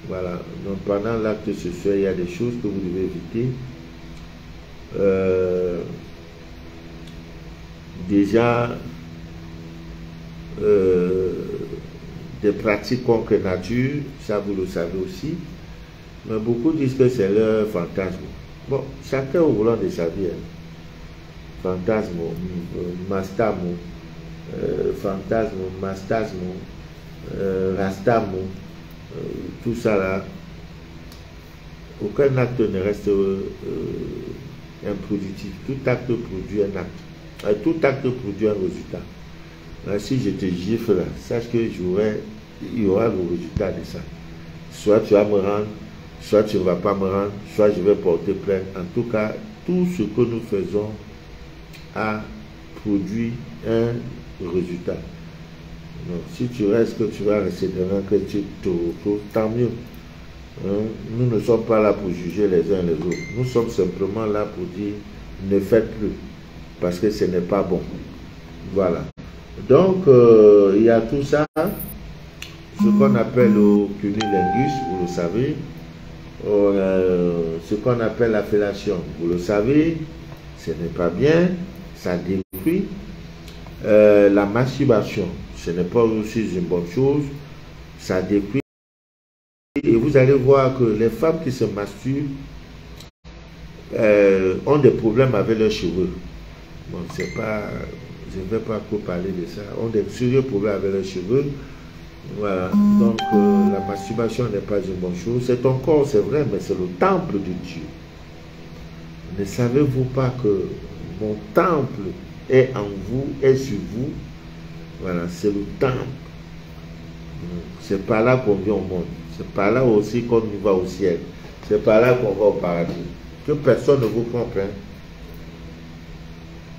Voilà. Donc, pendant l'acte sexuel, il y a des choses que vous devez éviter. Déjà, des pratiques contre nature, ça vous le savez aussi, mais beaucoup disent que c'est leur fantasme. Bon, chacun au volant de sa vie. Fantasme, mastamo, fantasme, mastasmo, rastamo, tout ça là. Aucun acte ne reste improductif. Tout acte produit un acte. Tout acte produit un résultat. Là, si je te gifle, là, sache que il y aura le résultat de ça. Soit tu vas me rendre, soit tu ne vas pas me rendre, soit je vais porter plainte. En tout cas, tout ce que nous faisons a produit un résultat. Donc, si tu restes, que tu vas rester devant, que tu te retrouves, tant mieux. Hein? Nous ne sommes pas là pour juger les uns les autres. Nous sommes simplement là pour dire, ne faites plus, parce que ce n'est pas bon. Voilà. Donc, il y a tout ça, ce qu'on appelle le cunnilingus, vous le savez, ce qu'on appelle la fellation, vous le savez, ce n'est pas bien, ça détruit. La masturbation, ce n'est pas aussi une bonne chose, ça détruit. Et vous allez voir que les femmes qui se masturbent ont des problèmes avec leurs cheveux. Bon, c'est pas... Je ne vais pas trop parler de ça. On a des sérieux problèmes avec les cheveux. Voilà. Donc, la masturbation n'est pas une bonne chose. C'est ton corps, c'est vrai, mais c'est le temple de Dieu. Ne savez-vous pas que mon temple est en vous, est sur vous? Voilà, c'est le temple. C'est par là qu'on vient au monde. C'est par là aussi qu'on va au ciel. C'est par là qu'on va au paradis. Que personne ne vous comprenne.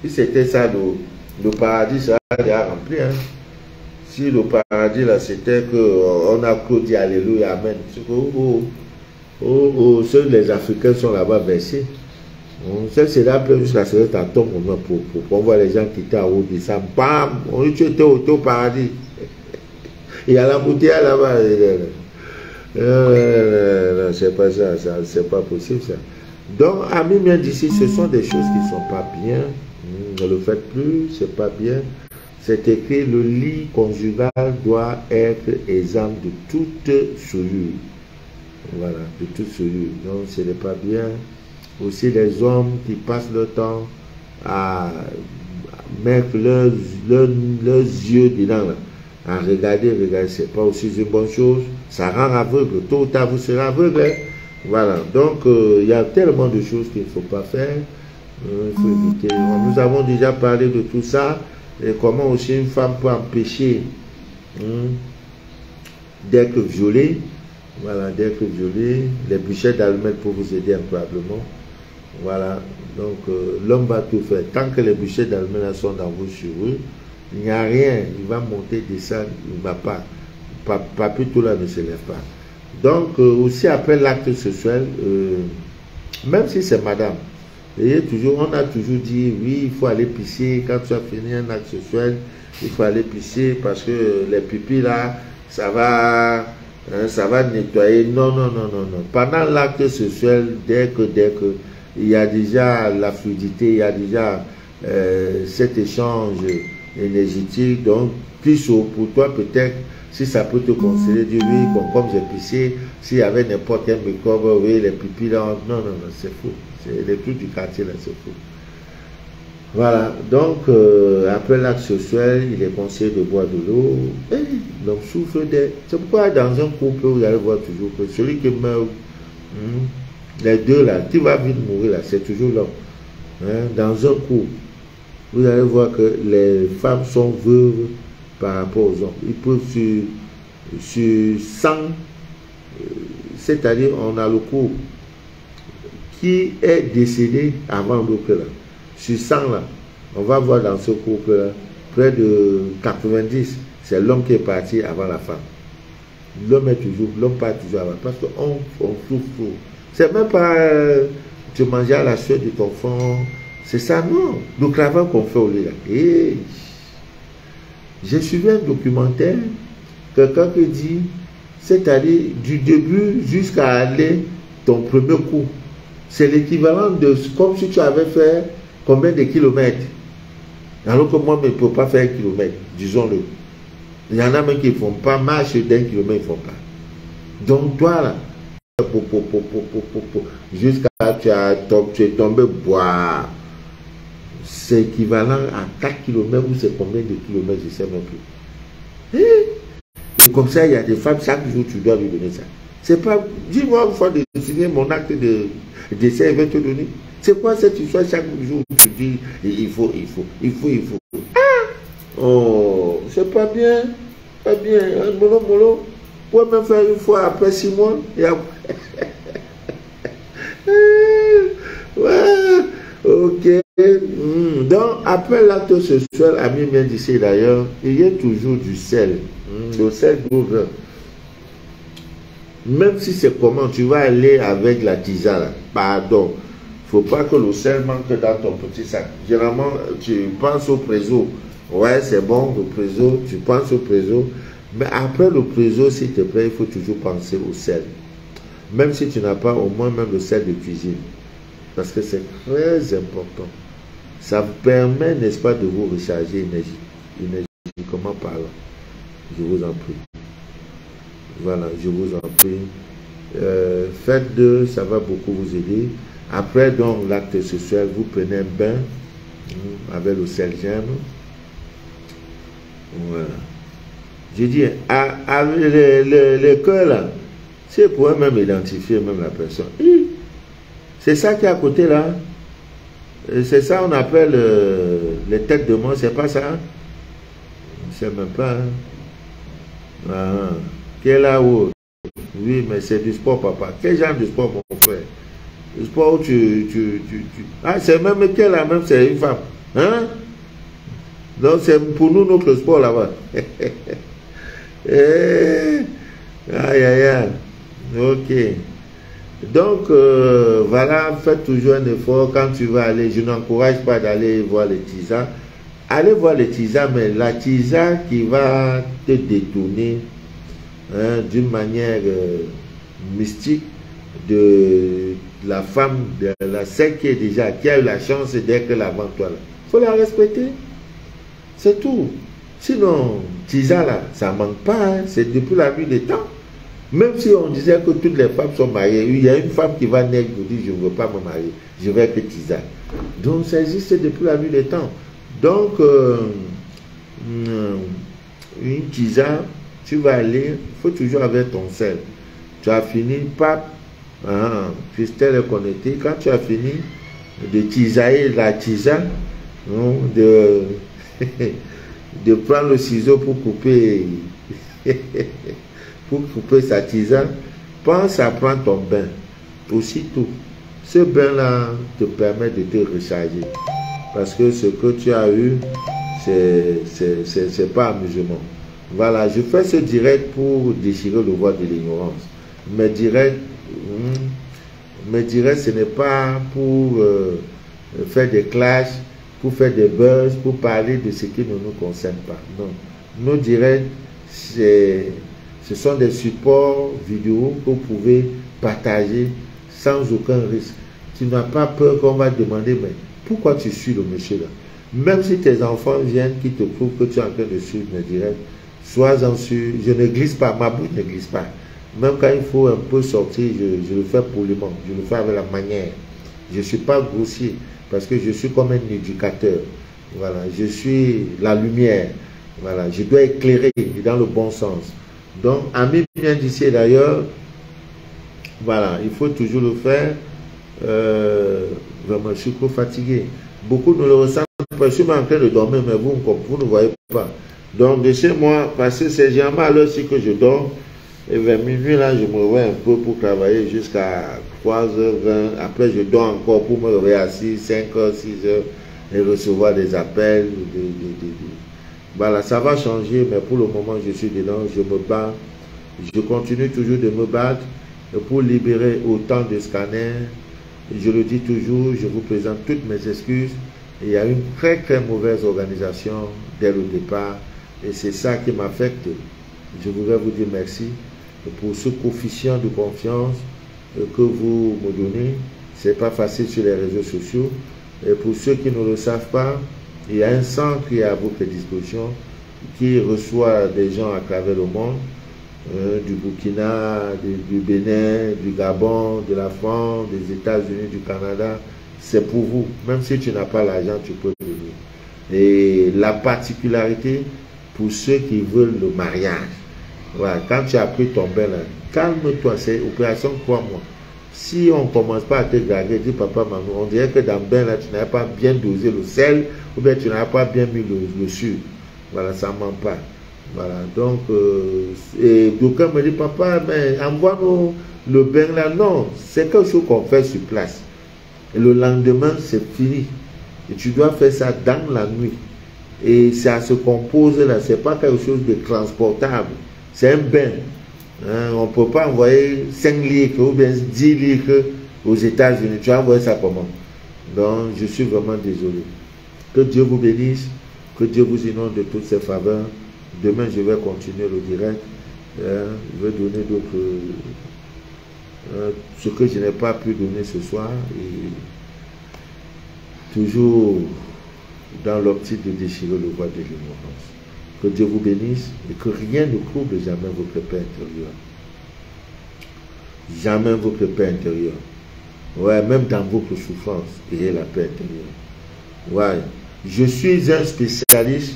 Si c'était ça, le paradis sera déjà rempli. Hein. Si le paradis, là, c'était qu'on applaudit Alléluia, Amen. Seuls les Africains sont là-bas versés. C'est là jusqu'à ce que tu tombes pour voir les gens qui étaient en haut du sang. Bam! Tu étais au paradis. Il y a la bouteille là-bas. Non, c'est pas ça, c'est pas possible ça. Donc, amis bien d'ici, ce sont des choses qui ne sont pas bien. Ne le faites plus, c'est pas bien. C'est écrit, le lit conjugal doit être exempt de toute souillure. Voilà, de toute souillure. Donc, ce n'est pas bien. Aussi, les hommes qui passent leur temps à mettre leurs yeux dedans, là, à regarder, c'est pas aussi une bonne chose. Ça rend aveugle. Tôt ou tard, vous serez aveugle. Hein? Voilà. Donc, il y a tellement de choses qu'il ne faut pas faire. Il faut éviter. Nous avons déjà parlé de tout ça. Et comment aussi une femme peut empêcher d'être violée. Voilà, d'être violée. Les bûchettes d'allumettes pour vous aider incroyablement. Voilà. Donc, l'homme va tout faire. Tant que les bûchettes d'allumettes sont dans vos cheveux, il n'y a rien. Il va monter, descendre. Il ne va pas. Papi tout là ne se lève pas. Donc, aussi après l'acte sexuel, même si c'est madame, on a toujours dit, oui, il faut aller pisser. Quand tu as fini un acte sexuel, il faut aller pisser parce que les pipis là, ça va nettoyer. Non, non, non, non, non. Pendant l'acte sexuel, dès que il y a déjà la fluidité, il y a déjà cet échange énergétique. Donc, plus pour toi, peut-être, si ça peut te conseiller, dire oui, bon, comme j'ai pissé, s'il y avait n'importe quel microbe, oui, les pipis là, non, non, non, c'est faux. C'est les trucs du quartier là, c'est faux. Voilà, donc après l'acte sexuel, il est conseillé de boire de l'eau. L'homme souffre des... C'est pourquoi dans un couple, vous allez voir toujours que celui qui meurt, les deux là, qui va vite mourir là, c'est toujours l'homme. Hein? Dans un couple, vous allez voir que les femmes sont veuves par rapport aux hommes. Ils peuvent sur 100, c'est-à-dire on a le couple qui est décédé avant l'autre là. Sur 100 là, on va voir dans ce couple là, près de 90, c'est l'homme qui est parti avant la femme. L'homme part toujours avant, parce qu'on souffre. C'est même pas tu manges à la sueur de ton fond, c'est ça, non. Le travail qu'on fait au lit là. Et j'ai suivi un documentaire, quelqu'un qui dit, c'est-à-dire du début jusqu'à aller ton premier coup. C'est l'équivalent de comme si tu avais fait combien de kilomètres. Alors que moi, je ne peux pas faire 1 kilomètre, disons-le. Il y en a même qui ne font pas marche d'1 kilomètre, ils ne font pas. Donc toi, là, jusqu'à tu es tombé boire. C'est équivalent à 4 kilomètres ou c'est combien de kilomètres, je ne sais même plus. Et comme ça, il y a des femmes, chaque jour, tu dois lui donner ça. C'est pas, dis-moi une fois de signer mon acte de décès, elle va te donner. C'est quoi cette histoire chaque jour tu dis, il faut. Ah! Oh, c'est pas bien. Pas bien. Mollo. Vous pouvez même faire une fois après 6 mois. Et après... ouais. Ok. Donc, après l'acte sexuel, Ami vient d'ici d'ailleurs, il y a toujours du sel. Le sel d'ouvre. Même si c'est comment, tu vas aller avec la tisane. Pardon. Il ne faut pas que le sel manque dans ton petit sac. Généralement, tu penses au préso. Ouais, c'est bon, le préso. Tu penses au préso. Mais après le préso, s'il te plaît, il faut toujours penser au sel. Même si tu n'as pas au moins même le sel de cuisine. Parce que c'est très important. Ça vous permet, n'est-ce pas, de vous recharger énergiquement parlant. Je vous en prie. Voilà, je vous en prie. Faites-le, ça va beaucoup vous aider. Après, donc, l'acte sexuel, vous prenez un bain avec le sel gemme. Voilà. Je dis, le cœur là, c'est pour même identifier même la personne. C'est ça qui est à côté là. C'est ça on appelle les têtes de mort, c'est pas ça? Je ne sais même pas. Hein? Ah, qui est là-haut? Oui, mais c'est du sport, papa. Quel genre de sport, mon frère? Le sport où Ah, c'est même quelle là, même c'est une femme. Hein? Donc c'est pour nous notre sport là-bas. Aïe, aïe, aïe. Ok. Donc, voilà, faites toujours un effort quand tu vas aller. Je n'encourage pas d'aller voir les tisans. Allez voir les tisans, mais la tisane qui va te détourner d'une manière mystique de la femme, de la celle qui est déjà, qui a eu la chance d'être avant toi. faut la respecter. C'est tout. Sinon, Tisa là, ça ne manque pas, hein. C'est depuis la nuit des temps. Même si on disait que toutes les femmes sont mariées, il y a une femme qui va naître et dit je ne veux pas me marier, je vais être Tisa. Donc ça existe depuis la nuit des temps. Donc, une Tisa, tu vas aller, il faut toujours avec ton sel. Tu as fini, pape, Christelle est connectée. Quand tu as fini de tisailler la tisa, de prendre le ciseau pour couper, sa tisane, pense à prendre ton bain. Aussitôt, ce bain-là te permet de te recharger. Parce que ce que tu as eu, c'est pas amusement. Voilà, je fais ce direct pour déchirer le voile de l'ignorance. Mes directs, ce n'est pas pour faire des clashs, pour faire des buzz, pour parler de ce qui ne nous concerne pas. Non. Nos directs, ce sont des supports vidéo que vous pouvez partager sans aucun risque. Tu n'as pas peur qu'on va te demander, mais pourquoi tu suis le monsieur là? Même si tes enfants viennent qui te prouvent que tu es en train de suivre mes directs, sois-en sûr, je ne glisse pas, ma bouche ne glisse pas. Même quand il faut un peu sortir, je le fais poliment, je le fais avec la manière. Je ne suis pas grossier parce que je suis comme un éducateur. Voilà, je suis la lumière. Voilà, je dois éclairer dans le bon sens. Donc, ami bien d'ici d'ailleurs, voilà, il faut toujours le faire. Vraiment, je suis trop fatigué. Beaucoup ne le ressentent pas. Je suis en train de dormir, mais vous ne voyez pas. Donc, de chez moi, parce que c'est généralement à l'heure-ci que je dors. Et vers minuit, là, je me réveille un peu pour travailler jusqu'à 3h20. Après, je dors encore pour me réveiller à 5h, 6h et recevoir des appels. Voilà, ça va changer, mais pour le moment, je suis dedans, je me bats. Je continue toujours de me battre pour libérer autant de scanners. Je le dis toujours, je vous présente toutes mes excuses. Il y a une très très mauvaise organisation dès le départ et c'est ça qui m'affecte. Je voudrais vous dire merci pour ce coefficient de confiance que vous me donnez. Ce n'est pas facile sur les réseaux sociaux. Et pour ceux qui ne le savent pas, il y a un centre qui est à votre disposition qui reçoit des gens à travers le monde, du Burkina, du Bénin, du Gabon, de la France, des États-Unis, du Canada. C'est pour vous. Même si tu n'as pas l'argent, tu peux venir. Et la particularité pour ceux qui veulent le mariage, voilà, quand tu as pris ton bain là, calme-toi, c'est opération crois-moi. Si on ne commence pas à te draguer, dis papa, maman, on dirait que dans le bain là, tu n'as pas bien dosé le sel, ou bien tu n'as pas bien mis le sucre. Voilà, ça ne ment pas. Voilà, donc, et d'aucuns me disent, papa, mais envoie-nous le bain là. Non, c'est quelque chose qu'on fait sur place. Et le lendemain, c'est fini. Et tu dois faire ça dans la nuit. Et ça se compose là, c'est pas quelque chose de transportable. C'est un bain. Hein, on ne peut pas envoyer 5 litres ou bien 10 litres aux États-Unis. Tu as envoyé ça comment? Donc, je suis vraiment désolé. Que Dieu vous bénisse. Que Dieu vous inonde de toutes ses faveurs. Demain, je vais continuer le direct. Je vais donner d'autres... ce que je n'ai pas pu donner ce soir. Et toujours dans l'optique de déchirer le voile de l'ignorance. Que Dieu vous bénisse et que rien ne trouble jamais votre paix intérieure. Jamais votre paix intérieure. Ouais, même dans votre souffrance, ayez la paix intérieure. Ouais, je suis un spécialiste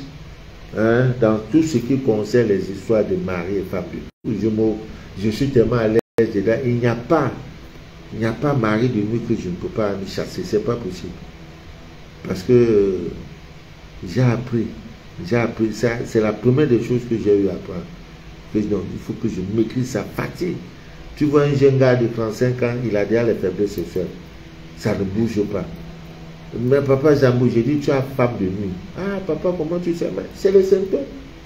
dans tout ce qui concerne les histoires de mari et femme. Je suis tellement à l'aise dedans. Il n'y a pas mari de nuit que je ne peux pas me chasser. C'est pas possible. Parce que j'ai appris. C'est la première des choses que j'ai eu à apprendre. Donc, il faut que je maîtrise sa fatigue. Tu vois un jeune gars de 35 ans, il a déjà les faiblesses sexuelles. Ça ne bouge pas. Mais papa Jambou, j'ai dit, tu as femme de nuit. Ah papa, comment tu sais? C'est les symptômes.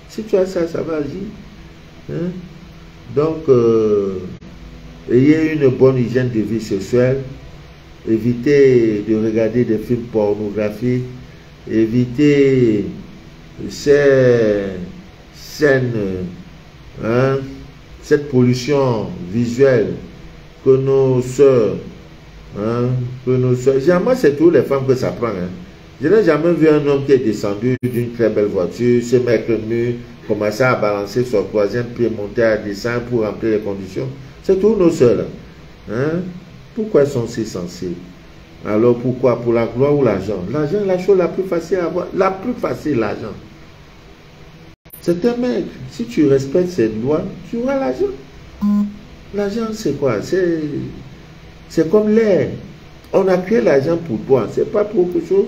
Si tu as ça, ça va agir. Hein? Donc, ayez une bonne hygiène de vie sexuelle. Évitez de regarder des films pornographiques. Évitez ces scènes, cette pollution visuelle que nos soeurs, généralement c'est toutes les femmes que ça prend. Je n'ai jamais vu un homme qui est descendu d'une très belle voiture, se mettre nu, commencer à balancer son troisième pied, monter à descendre pour remplir les conditions. C'est tous nos sœurs. Hein? Pourquoi ils sont si sensibles? Alors pourquoi? Pour la gloire ou l'argent? L'argent est la chose la plus facile à avoir. La plus facile, l'argent. C'est un mec. Si tu respectes cette loi, tu auras l'argent. L'argent, c'est quoi? C'est comme l'air. On a créé l'argent pour toi. C'est pas pour autre chose.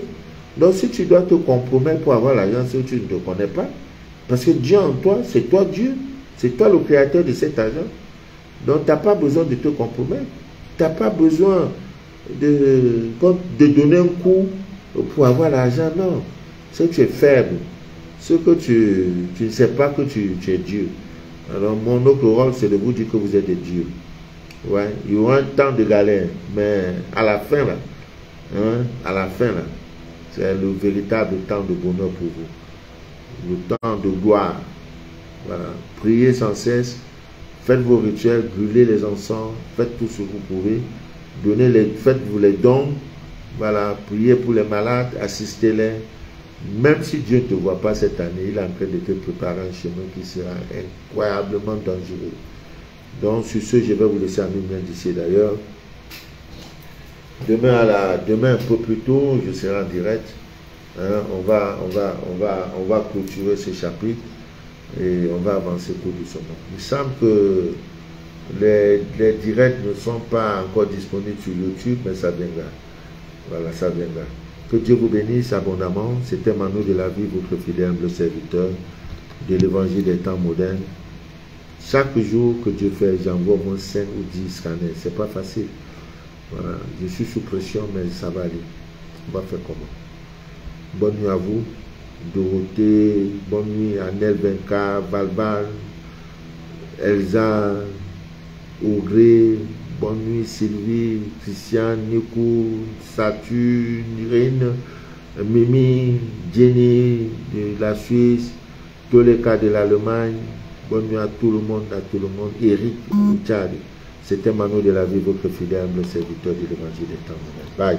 Donc si tu dois te compromettre pour avoir l'argent, si tu ne te connais pas, parce que Dieu en toi, c'est toi Dieu. C'est toi le créateur de cet argent. Donc tu n'as pas besoin de te compromettre. Tu n'as pas besoin de donner un coup pour avoir l'argent. Non. C'est que tu es faible. Ce que tu ne sais pas que tu es Dieu. Alors mon autre rôle, c'est de vous dire que vous êtes des dieux. Ouais. Il y aura un temps de galère. Mais à la fin, là, hein, à la fin, là, c'est le véritable temps de bonheur pour vous. Le temps de gloire. Voilà. Priez sans cesse. Faites vos rituels. Brûlez les encens. Faites tout ce que vous pouvez. Faites-vous les dons. Voilà. Priez pour les malades. Assistez-les. Même si Dieu ne te voit pas cette année, il est en train de te préparer un chemin qui sera incroyablement dangereux. Donc, sur ce, je vais vous laisser en lumière d'ici d'ailleurs. Demain un peu plus tôt, je serai en direct. Hein, on va clôturer ce chapitre et on va avancer tout doucement. Il semble que les directs ne sont pas encore disponibles sur YouTube, mais ça viendra. Voilà, ça viendra. Que Dieu vous bénisse abondamment. C'était Manu de la vie, votre fidèle humble serviteur de l'évangile des temps modernes. Chaque jour que Dieu fait, j'envoie au moins 5 ou 10 scanners. C'est pas facile. Voilà. Je suis sous pression, mais ça va aller. On va faire comment? Bonne nuit à vous. Dorothée, bonne nuit à Nel Venka, Valval, Elsa, Augré, bonne nuit Sylvie, Christiane, Nico, Saturne, Irène, Mimi, Jenny de la Suisse, tous les cas de l'Allemagne. Bonne nuit à tout le monde, Eric, Richard. C'était Manu de la vie, votre fidèle, le serviteur de l'évangile des temps. Bye.